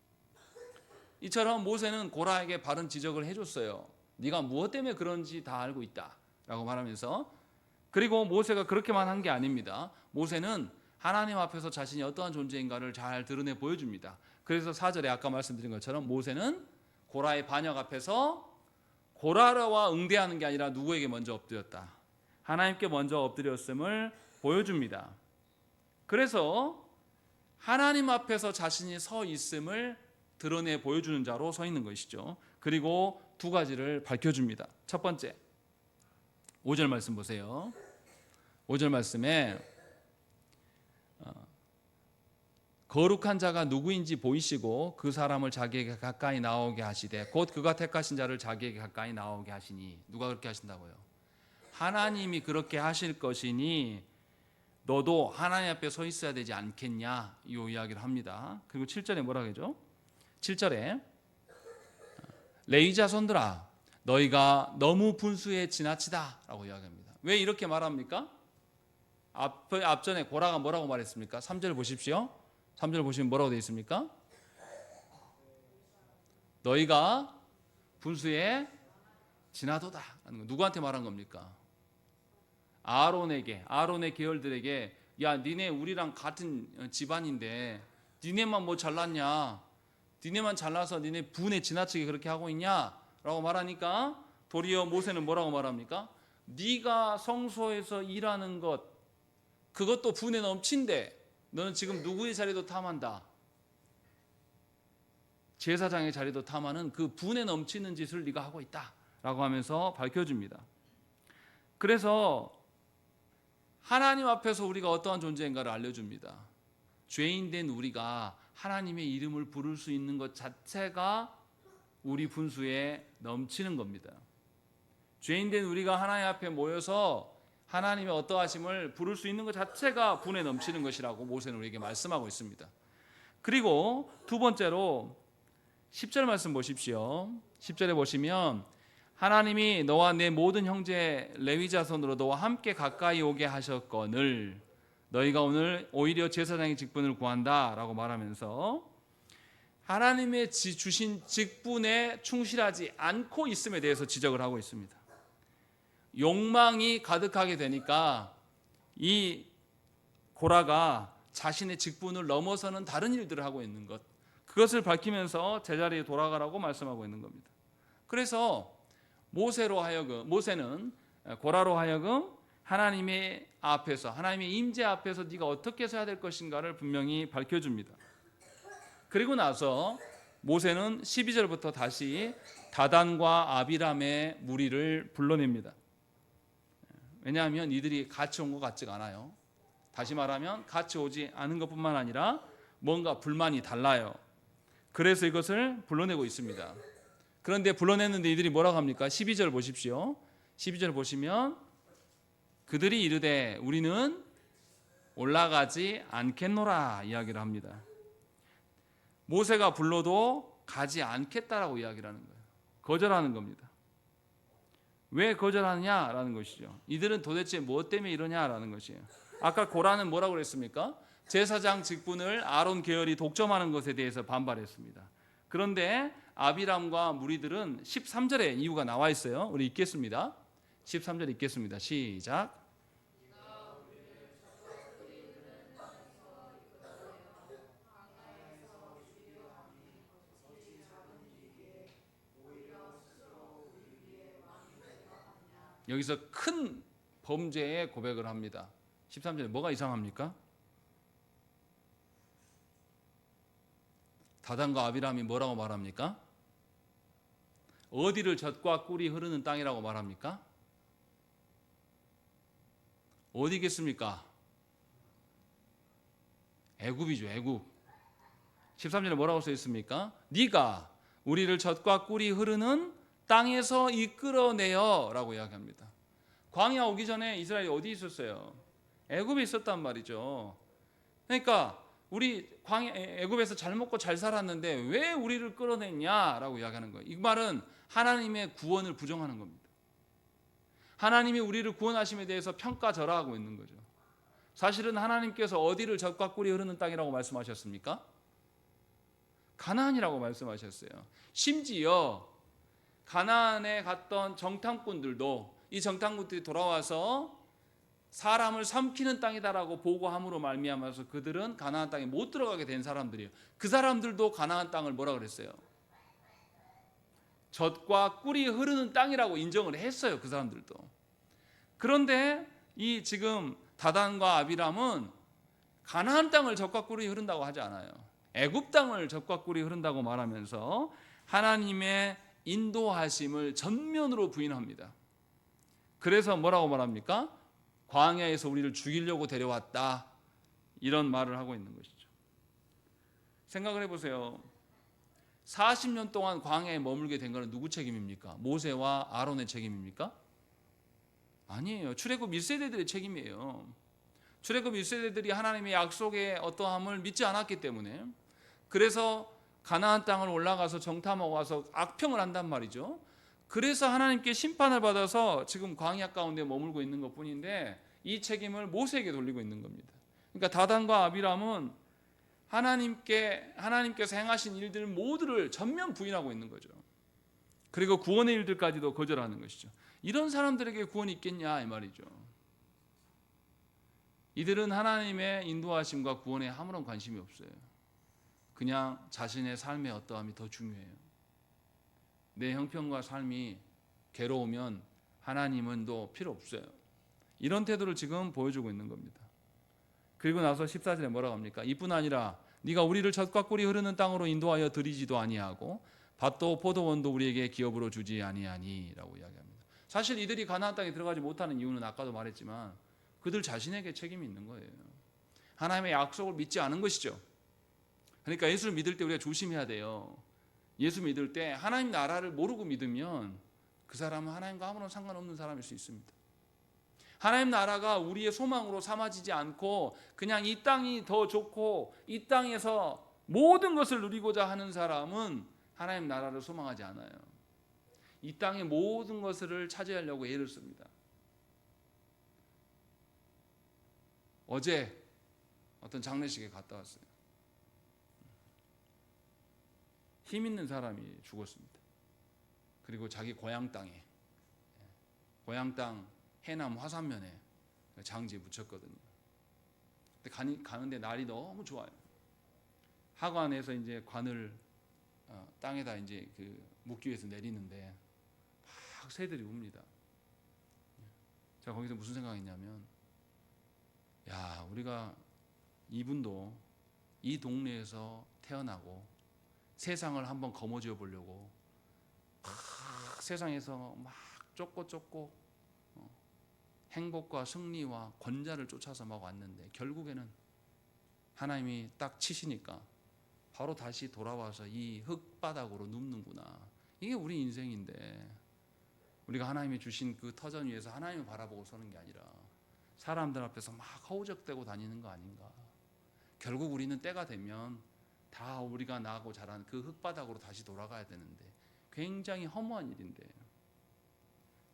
A: 이처럼 모세는 고라에게 바른 지적을 해줬어요. 네가 무엇 때문에 그런지 다 알고 있다 라고 말하면서, 그리고 모세가 그렇게만 한 게 아닙니다. 모세는 하나님 앞에서 자신이 어떠한 존재인가를 잘 드러내 보여줍니다. 그래서 4절에 아까 말씀드린 것처럼 모세는 고라의 반역 앞에서 고라와 응대하는 게 아니라 누구에게 먼저 엎드렸다? 하나님께 먼저 엎드렸음을 보여줍니다. 그래서 하나님 앞에서 자신이 서 있음을 드러내 보여주는 자로 서 있는 것이죠. 그리고 2가지를 밝혀줍니다. 첫 번째, 5절 말씀 보세요. 5절 말씀에 거룩한 자가 누구인지 보이시고 그 사람을 자기에게 가까이 나오게 하시되 곧 그가 택하신 자를 자기에게 가까이 나오게 하시니. 누가 그렇게 하신다고요? 하나님이 그렇게 하실 것이니 너도 하나님 앞에 서 있어야 되지 않겠냐, 이 이야기를 합니다. 그리고 7절에 뭐라고 하죠? 7절에 레위 자손들아 너희가 너무 분수에 지나치다 라고 이야기합니다. 왜 이렇게 말합니까? 앞전에 고라가 뭐라고 말했습니까? 3절 보십시오. 3절 보시면 뭐라고 되어 있습니까? 너희가 분수에 지나도다. 누구한테 말한 겁니까? 아론에게, 아론의 계열들에게, 야 니네 우리랑 같은 집안인데 니네만 뭐 잘났냐, 니네만 잘나서 니네 분에 지나치게 그렇게 하고 있냐 라고 말하니까 도리어 모세는 뭐라고 말합니까? 네가 성소에서 일하는 것, 그것도 분에 넘친데 너는 지금 누구의 자리도 탐한다. 제사장의 자리도 탐하는 그 분에 넘치는 짓을 네가 하고 있다 라고 하면서 밝혀줍니다. 그래서 하나님 앞에서 우리가 어떠한 존재인가를 알려줍니다. 죄인된 우리가 하나님의 이름을 부를 수 있는 것 자체가 우리 분수에 넘치는 겁니다. 죄인된 우리가 하나님 앞에 모여서 하나님의 어떠하심을 부를 수 있는 것 자체가 분에 넘치는 것이라고 모세는 우리에게 말씀하고 있습니다. 그리고 두 번째로 10절 말씀 보십시오. 10절에 보시면 하나님이 너와 내 모든 형제 레위 자손으로 너와 함께 가까이 오게 하셨거늘 너희가 오늘 오히려 제사장의 직분을 구한다라고 말하면서 하나님의 주신 직분에 충실하지 않고 있음에 대해서 지적을 하고 있습니다. 욕망이 가득하게 되니까 이 고라가 자신의 직분을 넘어서는 다른 일들을 하고 있는 것, 그것을 밝히면서 제자리에 돌아가라고 말씀하고 있는 겁니다. 그래서 모세는 고라로 하여금 하나님의 앞에서, 하나님의 임재 앞에서 네가 어떻게 서야 될 것인가를 분명히 밝혀줍니다. 그리고 나서 모세는 12절부터 다시 다단과 아비람의 무리를 불러냅니다. 왜냐하면 이들이 같이 온 것 같지가 않아요. 다시 말하면 같이 오지 않은 것뿐만 아니라 뭔가 불만이 달라요. 그래서 이것을 불러내고 있습니다. 그런데 불러냈는데 이들이 뭐라고 합니까? 12절 보십시오. 12절 보시면 그들이 이르되 우리는 올라가지 않겠노라 이야기를 합니다. 모세가 불러도 가지 않겠다라고 이야기를 하는 거예요. 거절하는 겁니다. 왜 거절하느냐라는 것이죠. 이들은 도대체 무엇 때문에 이러냐라는 것이에요. 아까 고라는 뭐라고 그랬습니까? 제사장 직분을 아론 계열이 독점하는 것에 대해서 반발했습니다. 그런데 아비람과 무리들은 13절에 이유가 나와 있어요. 우리 읽겠습니다. 13절 읽겠습니다. 시작. 여기서 큰 범죄의 고백을 합니다. 13절에 뭐가 이상합니까? 다단과 아비람이 뭐라고 말합니까? 어디를 젖과 꿀이 흐르는 땅이라고 말합니까? 어디겠습니까? 애굽이죠, 애굽. 13절에 뭐라고 써 있습니까? 네가 우리를 젖과 꿀이 흐르는 땅에서 이끌어내요 라고 이야기합니다. 광야 오기 전에 이스라엘이 어디 있었어요? 애굽에 있었단 말이죠. 그러니까 우리 애굽에서 잘 먹고 잘 살았는데 왜 우리를 끌어냈냐라고 이야기하는 거예요. 이 말은 하나님의 구원을 부정하는 겁니다. 하나님이 우리를 구원하심에 대해서 평가절하하고 있는 거죠. 사실은 하나님께서 어디를 젖과 꿀이 흐르는 땅이라고 말씀하셨습니까? 가나안이라고 말씀하셨어요. 심지어 가나안에 갔던 정탐꾼들도 이 정탐꾼들이 돌아와서 사람을 삼키는 땅이다라고 보고함으로 말미암아서 그들은 가나안 땅에 못 들어가게 된 사람들이에요. 그 사람들도 가나안 땅을 뭐라 그랬어요? 젖과 꿀이 흐르는 땅이라고 인정을 했어요. 그 사람들도. 그런데 이 지금 다단과 아비람은 가나안 땅을 젖과 꿀이 흐른다고 하지 않아요. 애굽 땅을 젖과 꿀이 흐른다고 말하면서 하나님의 인도하심을 전면으로 부인합니다. 그래서 뭐라고 말합니까? 광야에서 우리를 죽이려고 데려왔다. 이런 말을 하고 있는 것이죠. 생각을 해보세요. 40년 동안 광야에 머물게 된 것은 누구 책임입니까? 모세와 아론의 책임입니까? 아니에요. 출애굽 1세대들의 책임이에요. 출애굽 1세대들이 하나님의 약속의 어떠함을 믿지 않았기 때문에, 그래서 가나안 땅을 올라가서 정탐하고 와서 악평을 한단 말이죠. 그래서 하나님께 심판을 받아서 지금 광야 가운데 머물고 있는 것뿐인데 이 책임을 모세에게 돌리고 있는 겁니다. 그러니까 다단과 아비람은 하나님께서 행하신 일들 모두를 전면 부인하고 있는 거죠. 그리고 구원의 일들까지도 거절하는 것이죠. 이런 사람들에게 구원이 있겠냐 이 말이죠. 이들은 하나님의 인도하심과 구원에 아무런 관심이 없어요. 그냥 자신의 삶의 어떠함이 더 중요해요. 내 형편과 삶이 괴로우면 하나님은 또 필요 없어요. 이런 태도를 지금 보여주고 있는 겁니다. 그리고 나서 14절에 뭐라고 합니까? 이뿐 아니라 네가 우리를 젖과 꿀이 흐르는 땅으로 인도하여 들이지도 아니하고 밭도 포도원도 우리에게 기업으로 주지 아니하니라고 이야기합니다. 사실 이들이 가나안 땅에 들어가지 못하는 이유는 아까도 말했지만 그들 자신에게 책임이 있는 거예요. 하나님의 약속을 믿지 않은 것이죠. 그러니까 예수를 믿을 때 우리가 조심해야 돼요. 예수 믿을 때 하나님 나라를 모르고 믿으면 그 사람은 하나님과 아무런 상관없는 사람일 수 있습니다. 하나님 나라가 우리의 소망으로 삼아지지 않고 그냥 이 땅이 더 좋고 이 땅에서 모든 것을 누리고자 하는 사람은 하나님 나라를 소망하지 않아요. 이 땅의 모든 것을 차지하려고 애를 씁니다. 어제 어떤 장례식에 갔다 왔어요. 힘 있는 사람이 죽었습니다. 그리고 자기 고향 땅에, 고향 땅 해남 화산면에 장지에 묻혔거든요. 근데 가는데 날이 너무 좋아요. 하관에서 이제 관을 땅에다 이제 그 묻기 위해서 내리는데 막 새들이 웁니다. 제가 거기서 무슨 생각했냐면, 야, 우리가 이분도 이 동네에서 태어나고 세상을 한번 거머쥐어 보려고 막 세상에서 막 쫓고 행복과 승리와 권자를 쫓아서 막 왔는데 결국에는 하나님이 딱 치시니까 바로 다시 돌아와서 이 흙바닥으로 눕는구나. 이게 우리 인생인데, 우리가 하나님이 주신 그 터전 위에서 하나님을 바라보고 서는 게 아니라 사람들 앞에서 막 허우적대고 다니는 거 아닌가. 결국 우리는 때가 되면 다 우리가 나고 자란 그 흙바닥으로 다시 돌아가야 되는데, 굉장히 허무한 일인데,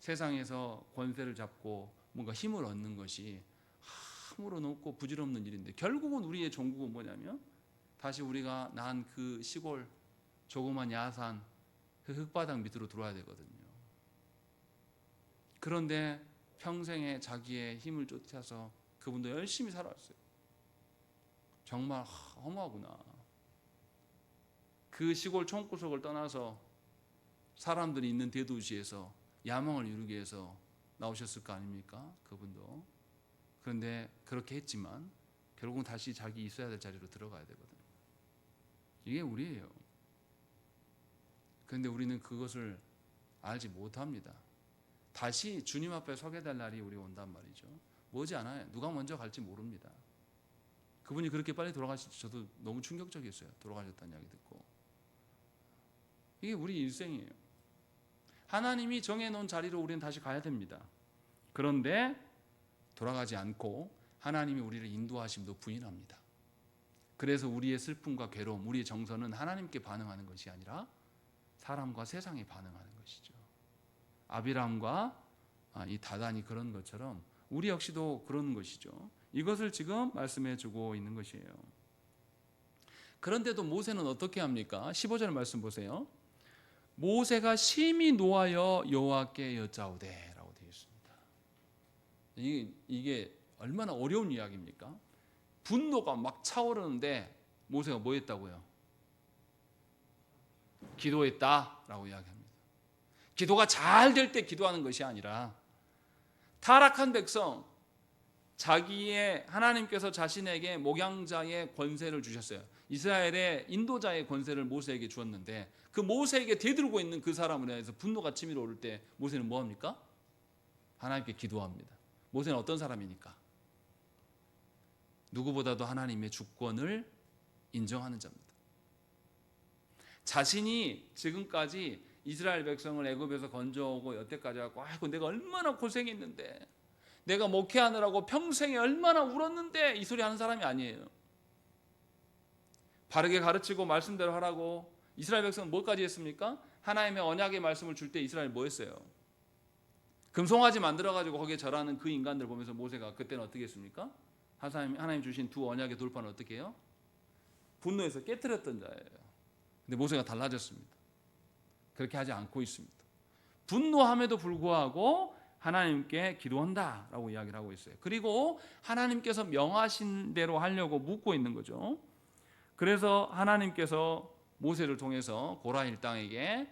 A: 세상에서 권세를 잡고 뭔가 힘을 얻는 것이 아무런 없고 부질없는 일인데, 결국은 우리의 종국은 뭐냐면 다시 우리가 난 그 시골 조그만 야산 그 흙바닥 밑으로 들어와야 되거든요. 그런데 평생에 자기의 힘을 쫓아서 그분도 열심히 살아왔어요. 정말 허무하구나. 그 시골 총구석을 떠나서 사람들이 있는 대도시에서 야망을 이루기 위해서 나오셨을 거 아닙니까? 그분도. 그런데 그렇게 했지만 결국은 다시 자기 있어야 될 자리로 들어가야 되거든요. 이게 우리예요. 그런데 우리는 그것을 알지 못합니다. 다시 주님 앞에 서게 될 날이 우리 온단 말이죠. 머지 않아요. 누가 먼저 갈지 모릅니다. 그분이 그렇게 빨리 돌아가실지 저도 너무 충격적이었어요. 돌아가셨다는 이야기 듣고. 이게 우리 일생이에요. 하나님이 정해놓은 자리로 우리는 다시 가야 됩니다. 그런데 돌아가지 않고 하나님이 우리를 인도하심도 부인합니다. 그래서 우리의 슬픔과 괴로움, 우리의 정서는 하나님께 반응하는 것이 아니라 사람과 세상에 반응하는 것이죠. 아비람과 이 다단이 그런 것처럼 우리 역시도 그런 것이죠. 이것을 지금 말씀해 주고 있는 것이에요. 그런데도 모세는 어떻게 합니까? 15절 말씀 보세요. 모세가 심히 노하여 여호와께 여짜오되 라고 되어 있습니다. 이게 얼마나 어려운 이야기입니까? 분노가 막 차오르는데 모세가 뭐 했다고요? 기도했다라고 이야기합니다. 기도가 잘 될 때 기도하는 것이 아니라 타락한 백성, 자기의 하나님께서 자신에게 목양자의 권세를 주셨어요. 이스라엘의 인도자의 권세를 모세에게 주었는데 그 모세에게 대들고 있는 그 사람을 대해서 분노가 치밀어 오를 때 모세는 뭐합니까? 하나님께 기도합니다. 모세는 어떤 사람이니까? 누구보다도 하나님의 주권을 인정하는 자입니다. 자신이 지금까지 이스라엘 백성을 애굽에서 건져오고 여태까지 하고 아이고 내가 얼마나 고생했는데, 내가 목회하느라고 평생에 얼마나 울었는데, 이 소리 하는 사람이 아니에요. 바르게 가르치고 말씀대로 하라고 이스라엘 백성은 뭐까지 했습니까? 하나님의 언약의 말씀을 줄 때 이스라엘 뭐 했어요? 금송아지 만들어가지고 거기에 절하는 그 인간들 보면서 모세가 그때는 어떻게 했습니까? 하나님 주신 두 언약의 돌파는 어떻게 해요? 분노해서 깨트렸던 자예요. 근데 모세가 달라졌습니다. 그렇게 하지 않고 있습니다. 분노함에도 불구하고 하나님께 기도한다라고 이야기를 하고 있어요. 그리고 하나님께서 명하신 대로 하려고 묻고 있는 거죠. 그래서 하나님께서 모세를 통해서 고라 일당에게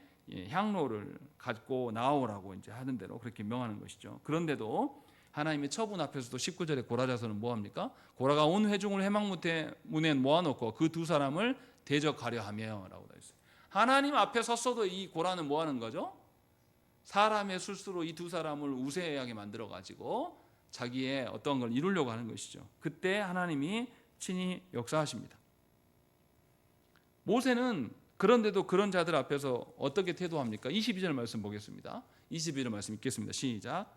A: 향로를 갖고 나오라고 이제 하는 대로 그렇게 명하는 것이죠. 그런데도 하나님의 처분 앞에서도 19절에 고라 자손은 뭐합니까? 고라가 온 회중을 회막문에 모아놓고 그 두 사람을 대적하려 하며 라고 되어 있어요. 하나님 앞에 섰어도 이 고라는 뭐하는 거죠? 사람의 술수로 이 두 사람을 우세하게 만들어가지고 자기의 어떤 걸 이루려고 하는 것이죠. 그때 하나님이 친히 역사하십니다. 모세는 그런데도 그런 자들 앞에서 어떻게 태도합니까? 22절 말씀 보겠습니다. 22절 말씀 읽겠습니다. 시작.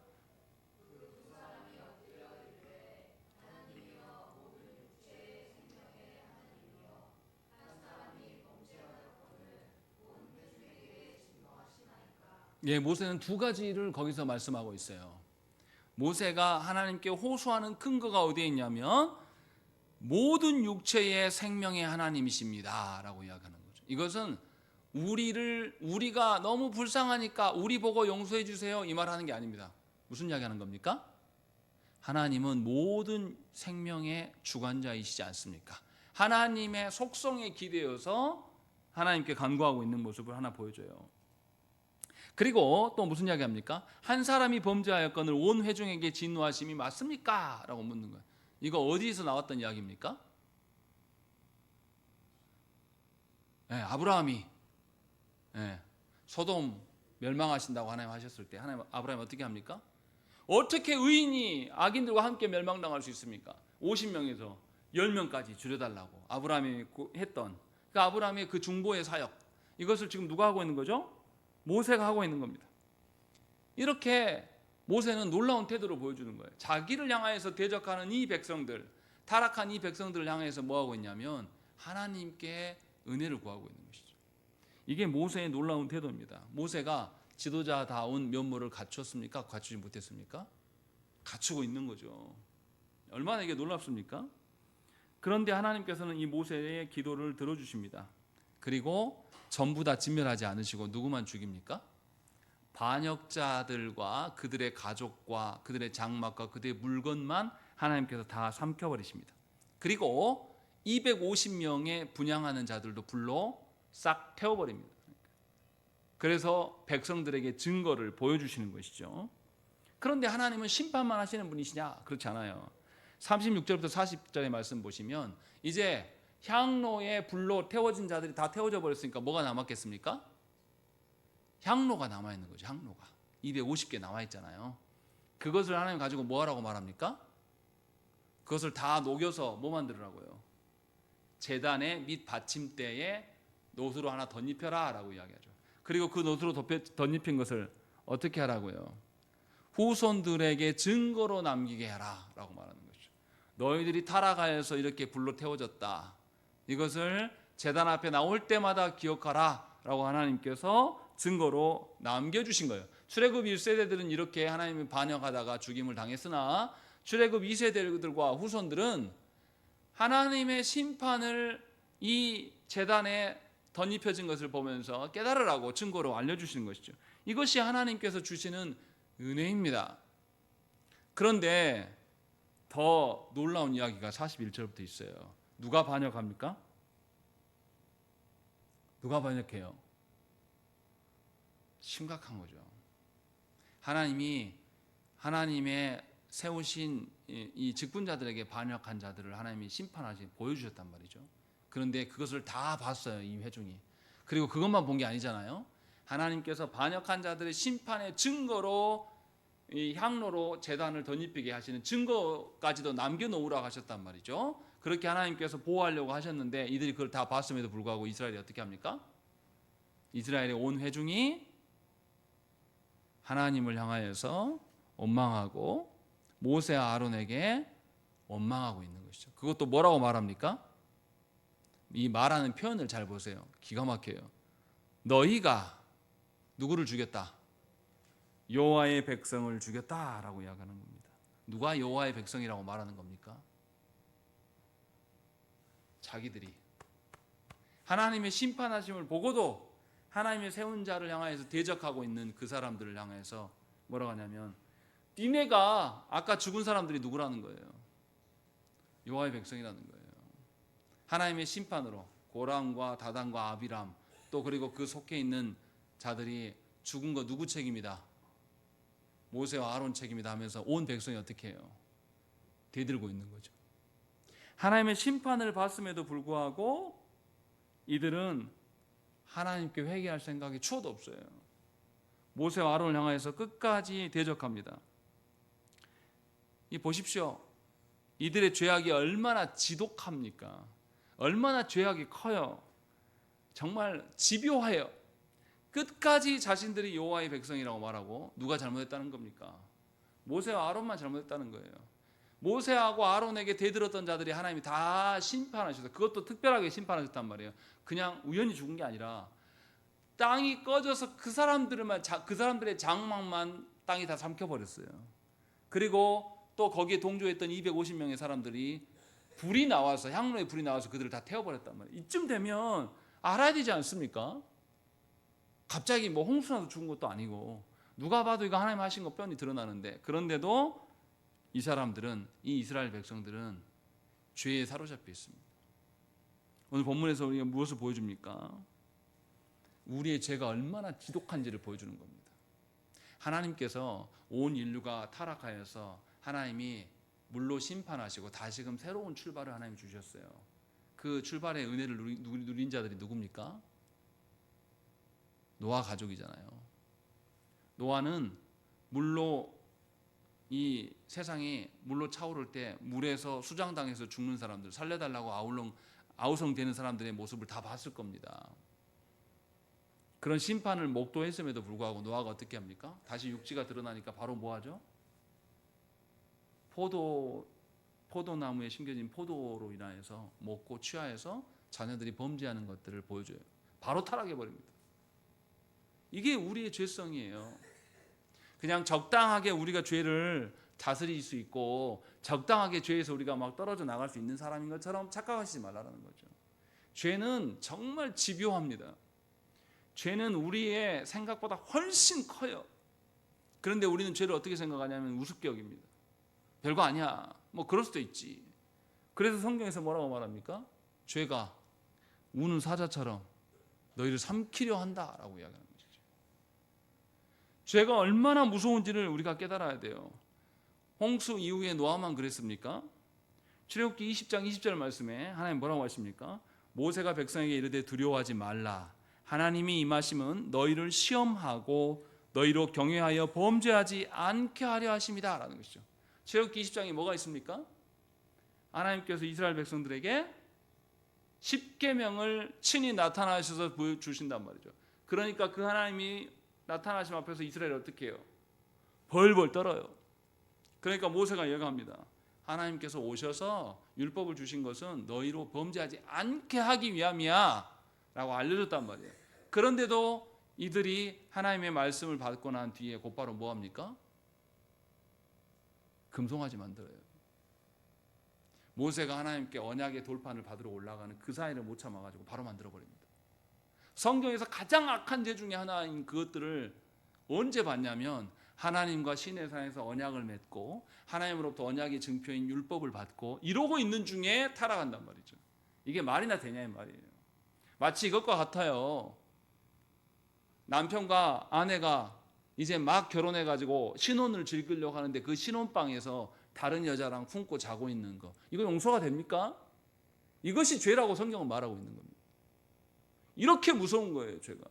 A: 예, 모세는 두 가지를 거기서 말씀하고 있어요. 모세가 하나님께 호소하는 근거가 어디에 있냐면 모든 육체의 생명의 하나님이십니다 라고 이야기하는 거죠. 이것은 우리가 너무 불쌍하니까 우리 보고 용서해 주세요 이 말하는 게 아닙니다. 무슨 이야기하는 겁니까? 하나님은 모든 생명의 주관자이시지 않습니까? 하나님의 속성에 기대어서 하나님께 간구하고 있는 모습을 하나 보여줘요. 그리고 또 무슨 이야기 합니까? 한 사람이 범죄하였거늘 온 회중에게 진노하심이 맞습니까? 라고 묻는 거예요. 이거 어디서 나왔던 이야기입니까? 네, 아브라함이 소돔 멸망하신다고 하나님 하셨을 때 하나님 아브라함이 어떻게 합니까? 어떻게 의인이 악인들과 함께 멸망당할 수 있습니까? 50명에서 10명까지 줄여달라고 아브라함이 했던 그 아브라함의 그 중보의 사역, 이것을 지금 누가 하고 있는 거죠? 모세가 하고 있는 겁니다. 이렇게 모세는 놀라운 태도를 보여주는 거예요. 자기를 향하여서 대적하는 이 백성들, 타락한 이 백성들을 향해서 뭐 하고 있냐면 하나님께 은혜를 구하고 있는 것이죠. 이게 모세의 놀라운 태도입니다. 모세가 지도자다운 면모를 갖췄습니까? 갖추지 못했습니까? 갖추고 있는 거죠. 얼마나 이게 놀랍습니까? 그런데 하나님께서는 이 모세의 기도를 들어주십니다. 그리고 전부 다 진멸하지 않으시고 누구만 죽입니까? 반역자들과 그들의 가족과 그들의 장막과 그들의 물건만 하나님께서 다 삼켜버리십니다. 그리고 250명의 분향하는 자들도 불로 싹 태워버립니다. 그래서 백성들에게 증거를 보여주시는 것이죠. 그런데 하나님은 심판만 하시는 분이시냐? 그렇지 않아요. 36절부터 40절의 말씀 보시면 이제 향로에 불로 태워진 자들이 다 태워져 버렸으니까 뭐가 남았겠습니까? 향로가 남아있는 거죠. 향로가 250개 남아있잖아요. 그것을 하나님 가지고 뭐 하라고 말합니까? 그것을 다 녹여서 뭐 만들으라고요? 제단의 밑 받침대에 노수로 하나 덧입혀라 라고 이야기하죠. 그리고 그 노수로 덧입힌 것을 어떻게 하라고요? 후손들에게 증거로 남기게 해라 라고 말하는 거죠. 너희들이 타락하여서 이렇게 불로 태워졌다, 이것을 제단 앞에 나올 때마다 기억하라 라고 하나님께서 증거로 남겨주신 거예요. 출애굽 1세대들은 이렇게 하나님을 반역하다가 죽임을 당했으나 출애굽 2세대들과 후손들은 하나님의 심판을 이 제단에 덧입혀진 것을 보면서 깨달으라고 증거로 알려주시는 것이죠. 이것이 하나님께서 주시는 은혜입니다. 그런데 더 놀라운 이야기가 41절부터 있어요. 누가 반역합니까? 누가 반역해요? 심각한 거죠. 하나님이 하나님의 세우신 이 직분자들에게 반역한 자들을 하나님이 심판하시 보여주셨단 말이죠. 그런데 그것을 다 봤어요, 이 회중이. 그리고 그것만 본 게 아니잖아요. 하나님께서 반역한 자들의 심판의 증거로 이 향로로 제단을 덧입히게 하시는 증거까지도 남겨놓으라고 하셨단 말이죠. 그렇게 하나님께서 보호하려고 하셨는데 이들이 그걸 다 봤음에도 불구하고 이스라엘이 어떻게 합니까? 이스라엘의 온 회중이 하나님을 향하여서 원망하고 모세와 아론에게 원망하고 있는 것이죠. 그것도 뭐라고 말합니까? 이 말하는 표현을 잘 보세요. 기가 막혀요. 너희가 누구를 죽였다? 여호와의 백성을 죽였다라고 이야기하는 겁니다. 누가 여호와의 백성이라고 말하는 겁니까? 자기들이 하나님의 심판하심을 보고도 하나님의 세운 자를 향해서 대적하고 있는 그 사람들을 향해서 뭐라고 하냐면 니네가 아까 죽은 사람들이 누구라는 거예요? 여호와의 백성이라는 거예요. 하나님의 심판으로 고람과 다단과 아비람 또 그리고 그 속해 있는 자들이 죽은 거 누구 책임이다? 모세와 아론 책임이다 하면서 온 백성이 어떻게 해요? 대들고 있는 거죠. 하나님의 심판을 받음에도 불구하고 이들은 하나님께 회개할 생각이 추호도 없어요. 모세와 아론을 향해서 끝까지 대적합니다. 이 보십시오. 이들의 죄악이 얼마나 지독합니까? 얼마나 죄악이 커요. 정말 집요해요. 끝까지 자신들이 여호와의 백성이라고 말하고 누가 잘못했다는 겁니까? 모세와 아론만 잘못했다는 거예요. 모세하고 아론에게 대들었던 자들이 하나님이 다 심판하셔서 그것도 특별하게 심판하셨단 말이에요. 그냥 우연히 죽은 게 아니라 땅이 꺼져서 그 사람들의 장막만 땅이 다 삼켜버렸어요. 그리고 또 거기에 동조했던 250명의 사람들이 향로에 불이 나와서 그들을 다 태워버렸단 말이에요. 이쯤 되면 알아야 되지 않습니까? 갑자기 뭐 홍수나서 죽은 것도 아니고 누가 봐도 이거 하나님 하신 거 뻔히 드러나는데, 그런데도 이 이스라엘 백성들은 죄에 사로잡혀 있습니다. 오늘 본문에서 우리가 무엇을 보여줍니까? 우리의 죄가 얼마나 지독한지를 보여주는 겁니다. 하나님께서 온 인류가 타락하여서 하나님이 물로 심판하시고 다시금 새로운 출발을 하나님 주셨어요. 그 출발의 은혜를 누린 자들이 누굽니까? 노아 가족이잖아요. 노아는 이 세상이 물로 차오를 때 물에서 수장당해서 죽는 사람들, 살려달라고 아우성되는 사람들의 모습을 다 봤을 겁니다. 그런 심판을 목도했음에도 불구하고 노아가 어떻게 합니까? 다시 육지가 드러나니까 바로 뭐 하죠? 포도나무에 심겨진 포도로 인하여서 먹고 취하여서 자녀들이 범죄하는 것들을 보여줘요. 바로 타락해버립니다. 이게 우리의 죄성이에요. 그냥 적당하게 우리가 죄를 다스릴 수 있고 적당하게 죄에서 우리가 막 떨어져 나갈 수 있는 사람인 것처럼 착각하시지 말라는 거죠. 죄는 정말 집요합니다. 죄는 우리의 생각보다 훨씬 커요. 그런데 우리는 죄를 어떻게 생각하냐면 우습게 여깁니다. 별거 아니야. 뭐 그럴 수도 있지. 그래서 성경에서 뭐라고 말합니까? 죄가 우는 사자처럼 너희를 삼키려 한다라고 이야기하는 것이죠. 죄가 얼마나 무서운지를 우리가 깨달아야 돼요. 홍수 이후에 노아만 그랬습니까? 출애굽기 20장 20절 말씀에 하나님 뭐라고 하십니까? 모세가 백성에게 이르되 두려워하지 말라. 하나님이 임하심은 너희를 시험하고 너희로 경외하여 범죄하지 않게 하려 하심이다 라는 것이죠. 출애굽기 20장에 뭐가 있습니까? 하나님께서 이스라엘 백성들에게 십계명을 친히 나타나셔서 보여주신단 말이죠. 그러니까 그 하나님이 나타나심 앞에서 이스라엘이 어떻게 해요? 벌벌 떨어요. 그러니까 모세가 얘기합니다. 하나님께서 오셔서 율법을 주신 것은 너희로 범죄하지 않게 하기 위함이야 라고 알려줬단 말이에요. 그런데도 이들이 하나님의 말씀을 받고 난 뒤에 곧바로 뭐합니까? 금송아지 만들어요. 모세가 하나님께 언약의 돌판을 받으러 올라가는 그 사이를 못 참아가지고 바로 만들어버립니다. 성경에서 가장 악한 죄 중에 하나인 그것들을 언제 봤냐면 하나님과 시내산에서 언약을 맺고 하나님으로부터 언약의 증표인 율법을 받고 이러고 있는 중에 타락한단 말이죠. 이게 말이나 되냐 이 말이에요. 마치 이것과 같아요. 남편과 아내가 이제 막 결혼해가지고 신혼을 즐기려고 하는데 그 신혼방에서 다른 여자랑 품고 자고 있는 거, 이거 용서가 됩니까? 이것이 죄라고 성경은 말하고 있는 겁니다. 이렇게 무서운 거예요, 죄가.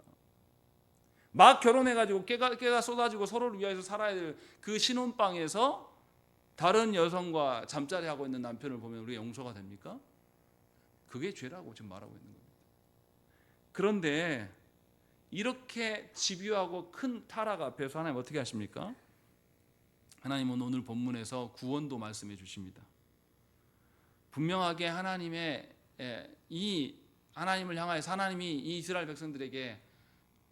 A: 막 결혼해가지고 깨가 쏟아지고 서로를 위해서 살아야 될 그 신혼방에서 다른 여성과 잠자리 하고 있는 남편을 보면 우리가 용서가 됩니까? 그게 죄라고 지금 말하고 있는 겁니다. 그런데 이렇게 집요하고 큰 타락 앞에서 하나님 어떻게 하십니까? 하나님은 오늘 본문에서 구원도 말씀해 주십니다. 분명하게 하나님을 향하여서 하나님이 이 이스라엘 백성들에게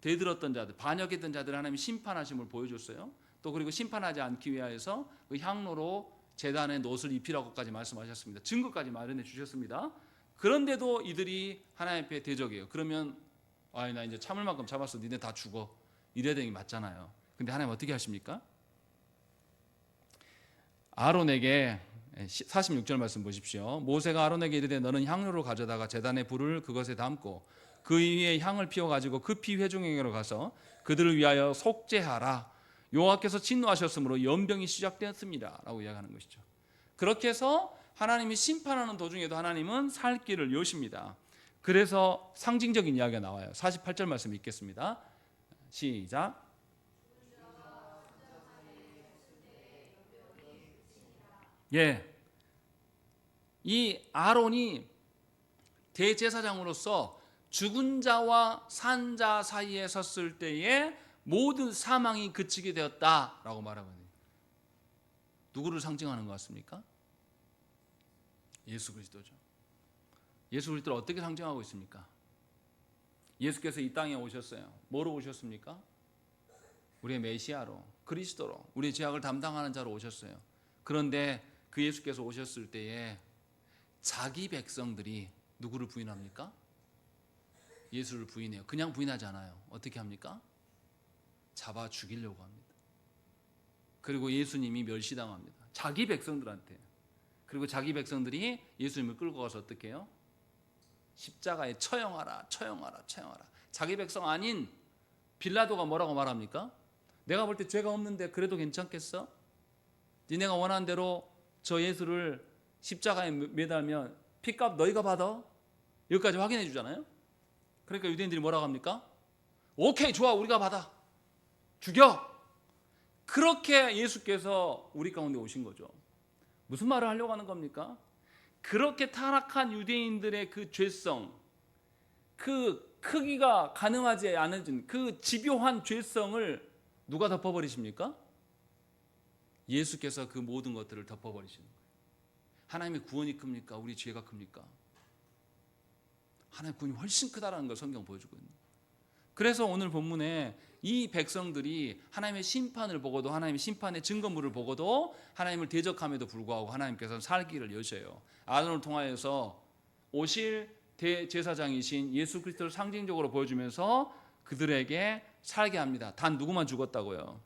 A: 대들었던 자들, 반역했던 자들 하나님이 심판하심을 보여줬어요. 또 그리고 심판하지 않기 위하여서 그 향로로 제단에 놋을 입히라고까지 말씀하셨습니다. 증거까지 마련해 주셨습니다. 그런데도 이들이 하나님 앞에 대적해요. 그러면 나 이제 참을 만큼 참았어, 니네 다 죽어, 이래야 되는 게 맞잖아요. 근데 하나님 어떻게 하십니까? 아론에게 46절 말씀 보십시오. 모세가 아론에게 이르되 너는 향로를 가져다가 제단의 불을 그것에 담고 그 위에 향을 피워가지고 급히 회중에게로 가서 그들을 위하여 속죄하라. 여호와께서 진노하셨으므로 연병이 시작되었습니다 라고 이야기하는 것이죠. 그렇게 해서 하나님이 심판하는 도중에도 하나님은 살 길을 여십니다. 그래서 상징적인 이야기가 나와요. 48절 말씀 읽겠습니다. 시작. 이 아론이 대제사장으로서 죽은 자와 산 자 사이에 섰을 때에 모든 사망이 그치게 되었다라고 말하거든요. 누구를 상징하는 것 같습니까? 예수 그리스도죠. 예수 그리스도를 어떻게 상징하고 있습니까? 예수께서 이 땅에 오셨어요. 뭐로 오셨습니까? 우리의 메시아로, 그리스도로, 우리의 죄악을 담당하는 자로 오셨어요. 그런데 그 예수께서 오셨을 때에 자기 백성들이 누구를 부인합니까? 예수를 부인해요. 그냥 부인하지 않아요. 어떻게 합니까? 잡아 죽이려고 합니다. 그리고 예수님이 멸시당합니다. 자기 백성들한테. 그리고 자기 백성들이 예수님을 끌고 가서 어떻게 해요? 십자가에 처형하라, 처형하라, 처형하라. 자기 백성 아닌 빌라도가 뭐라고 말합니까? 내가 볼 때 죄가 없는데 그래도 괜찮겠어? 니네가 원하는 대로 저 예수를 십자가에 매달면 피값 너희가 받아? 여기까지 확인해 주잖아요. 그러니까 유대인들이 뭐라고 합니까? 오케이, 좋아, 우리가 받아. 죽여. 그렇게 예수께서 우리 가운데 오신 거죠. 무슨 말을 하려고 하는 겁니까? 그렇게 타락한 유대인들의 그 죄성, 그 크기가 가늠하지 않은 그 집요한 죄성을 누가 덮어버리십니까? 예수께서 그 모든 것들을 덮어버리시는 거예요. 하나님의 구원이 큽니까? 우리 죄가 큽니까? 하나님의 구원이 훨씬 크다라는 걸 성경 보여주고 있는 거예요. 그래서 오늘 본문에 이 백성들이 하나님의 심판을 보고도, 하나님의 심판의 증거물을 보고도 하나님을 대적함에도 불구하고 하나님께서는 살기를 여셔요. 아론을 통하여서 오실 대제사장이신 예수 그리스도를 상징적으로 보여주면서 그들에게 살게 합니다. 단 누구만 죽었다고요?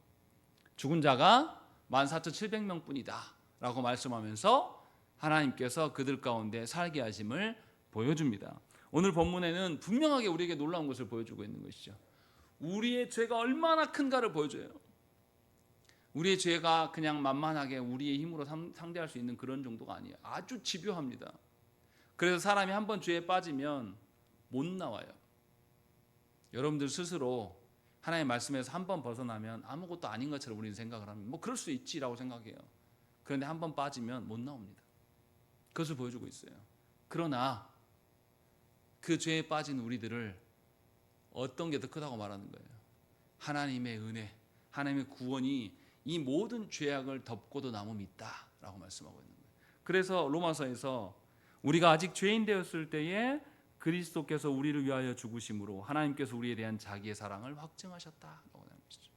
A: 죽은 자가 14,700명뿐이다 라고 말씀하면서 하나님께서 그들 가운데 살게 하심을 보여줍니다. 오늘 본문에는 분명하게 우리에게 놀라운 것을 보여주고 있는 것이죠. 우리의 죄가 얼마나 큰가를 보여줘요. 우리의 죄가 그냥 만만하게 우리의 힘으로 상대할 수 있는 그런 정도가 아니에요. 아주 집요합니다. 그래서 사람이 한번 죄에 빠지면 못 나와요. 여러분들 스스로 하나님의 말씀에서 한번 벗어나면 아무것도 아닌 것처럼 우리는 생각을 합니다. 뭐 그럴 수 있지라고 생각해요. 그런데 한번 빠지면 못 나옵니다. 그것을 보여주고 있어요. 그러나 그 죄에 빠진 우리들을 어떤 게 더 크다고 말하는 거예요? 하나님의 은혜, 하나님의 구원이 이 모든 죄악을 덮고도 남음이 있다라고 말씀하고 있는 거예요. 그래서 로마서에서 우리가 아직 죄인 되었을 때에 그리스도께서 우리를 위하여 죽으심으로 하나님께서 우리에 대한 자기의 사랑을 확증하셨다라고 하는 것이죠.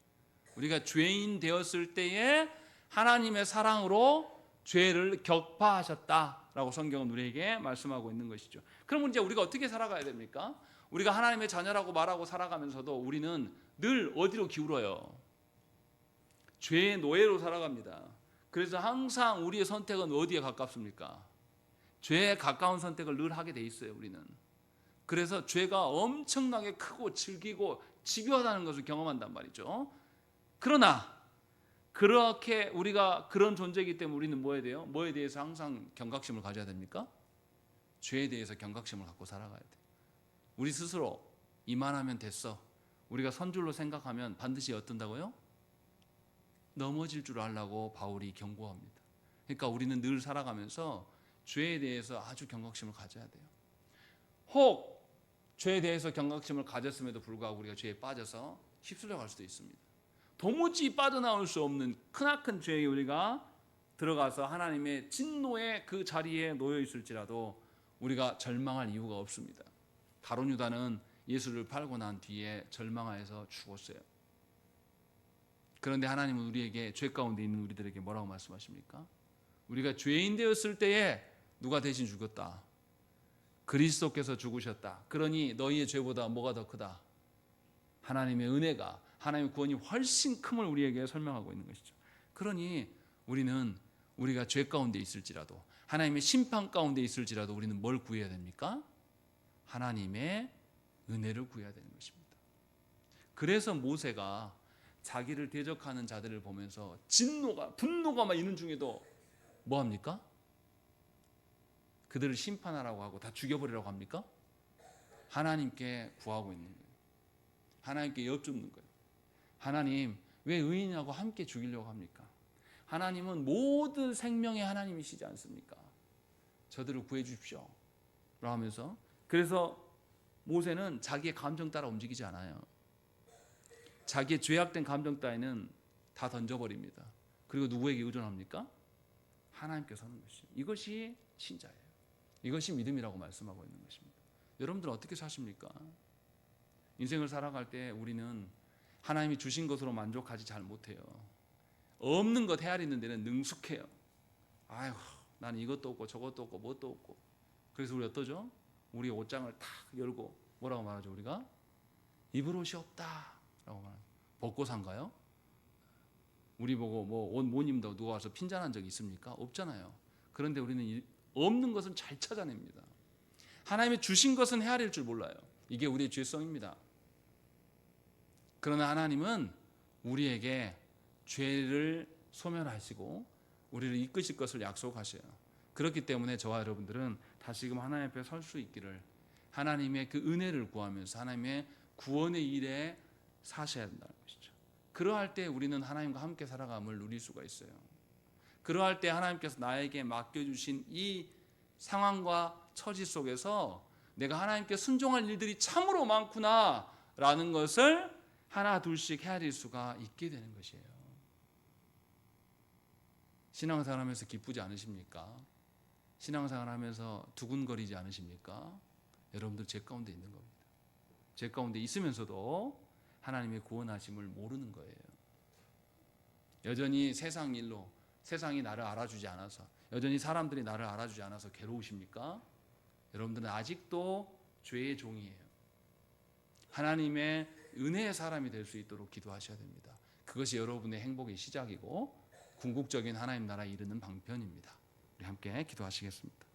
A: 우리가 죄인 되었을 때에 하나님의 사랑으로 죄를 격파하셨다라고 성경은 우리에게 말씀하고 있는 것이죠. 그럼 이제 우리가 어떻게 살아가야 됩니까? 우리가 하나님의 자녀라고 말하고 살아가면서도 우리는 늘 어디로 기울어요? 죄의 노예로 살아갑니다. 그래서 항상 우리의 선택은 어디에 가깝습니까? 죄에 가까운 선택을 늘 하게 돼 있어요. 우리는. 그래서 죄가 엄청나게 크고 질기고 집요하다는 것을 경험한단 말이죠. 그러나 그렇게 우리가 그런 존재이기 때문에 우리는 뭐 해야 돼요? 뭐에 대해서 항상 경각심을 가져야 됩니까? 죄에 대해서 경각심을 갖고 살아가야 돼요. 우리 스스로 이만하면 됐어, 우리가 선줄로 생각하면 반드시 어떤다고요? 넘어질 줄 알라고 바울이 경고합니다. 그러니까 우리는 늘 살아가면서 죄에 대해서 아주 경각심을 가져야 돼요. 혹 죄에 대해서 경각심을 가졌음에도 불구하고 우리가 죄에 빠져서 휩쓸려 갈 수도 있습니다. 도무지 빠져나올 수 없는 크나큰 죄에 우리가 들어가서 하나님의 진노의 그 자리에 놓여 있을지라도 우리가 절망할 이유가 없습니다. 가룟 유다는 예수를 팔고 난 뒤에 절망하여서 죽었어요. 그런데 하나님은 우리에게, 죄 가운데 있는 우리들에게 뭐라고 말씀하십니까? 우리가 죄인 되었을 때에 누가 대신 죽었다? 그리스도께서 죽으셨다. 그러니 너희의 죄보다 뭐가 더 크다? 하나님의 은혜가, 하나님의 구원이 훨씬 큼을 우리에게 설명하고 있는 것이죠. 그러니 우리는 우리가 죄 가운데 있을지라도, 하나님의 심판 가운데 있을지라도 우리는 뭘 구해야 됩니까? 하나님의 은혜를 구해야 되는 것입니다. 그래서 모세가 자기를 대적하는 자들을 보면서 분노가 막 있는 중에도 뭐 합니까? 그들을 심판하라고 하고 다 죽여버리라고 합니까? 하나님께 구하고 있는 거예요. 하나님께 여쭙는 거예요. 하나님, 왜 의인하고 함께 죽이려고 합니까? 하나님은 모든 생명의 하나님이시지 않습니까? 저들을 구해 주십시오 라고 하면서, 그래서 모세는 자기의 감정 따라 움직이지 않아요. 자기의 죄악된 감정 따위는 다 던져버립니다. 그리고 누구에게 의존합니까? 하나님께 서는 것이죠. 이것이 신자예요. 이것이 믿음이라고 말씀하고 있는 것입니다. 여러분들은 어떻게 사십니까? 인생을 살아갈 때 우리는 하나님이 주신 것으로 만족하지 잘 못해요. 없는 것 헤아리는 데는 능숙해요. 아이고, 나는 이것도 없고 저것도 없고 뭣도 없고. 그래서 우리 어떠죠? 우리 옷장을 탁 열고 뭐라고 말하죠? 우리가 입을 옷이 없다라고 말하죠. 벗고 산가요? 우리 보고 뭐 옷 못 입는다고 누가 와서 핀잔한 적이 있습니까? 없잖아요. 그런데 우리는 없는 것은 잘 찾아냅니다. 하나님의 주신 것은 헤아릴 줄 몰라요. 이게 우리의 죄성입니다. 그러나 하나님은 우리에게 죄를 소멸하시고 우리를 이끄실 것을 약속하셔요. 그렇기 때문에 저와 여러분들은 다시금 하나님 앞에 설 수 있기를, 하나님의 그 은혜를 구하면서 하나님의 구원의 일에 사셔야 된다는 것이죠. 그러할 때 우리는 하나님과 함께 살아감을 누릴 수가 있어요. 그러할 때 하나님께서 나에게 맡겨주신 이 상황과 처지 속에서 내가 하나님께 순종할 일들이 참으로 많구나 라는 것을 하나 둘씩 헤아릴 수가 있게 되는 것이에요. 신앙생활 하면서 기쁘지 않으십니까? 신앙생활 하면서 두근거리지 않으십니까? 여러분들 제 가운데 있는 겁니다. 제 가운데 있으면서도 하나님의 구원하심을 모르는 거예요. 여전히 세상 일로, 세상이 나를 알아주지 않아서, 여전히 사람들이 나를 알아주지 않아서 괴로우십니까? 여러분들은 아직도 죄의 종이에요. 하나님의 은혜의 사람이 될 수 있도록 기도하셔야 됩니다. 그것이 여러분의 행복의 시작이고 궁극적인 하나님 나라에 이르는 방편입니다. 우리 함께 기도하시겠습니다.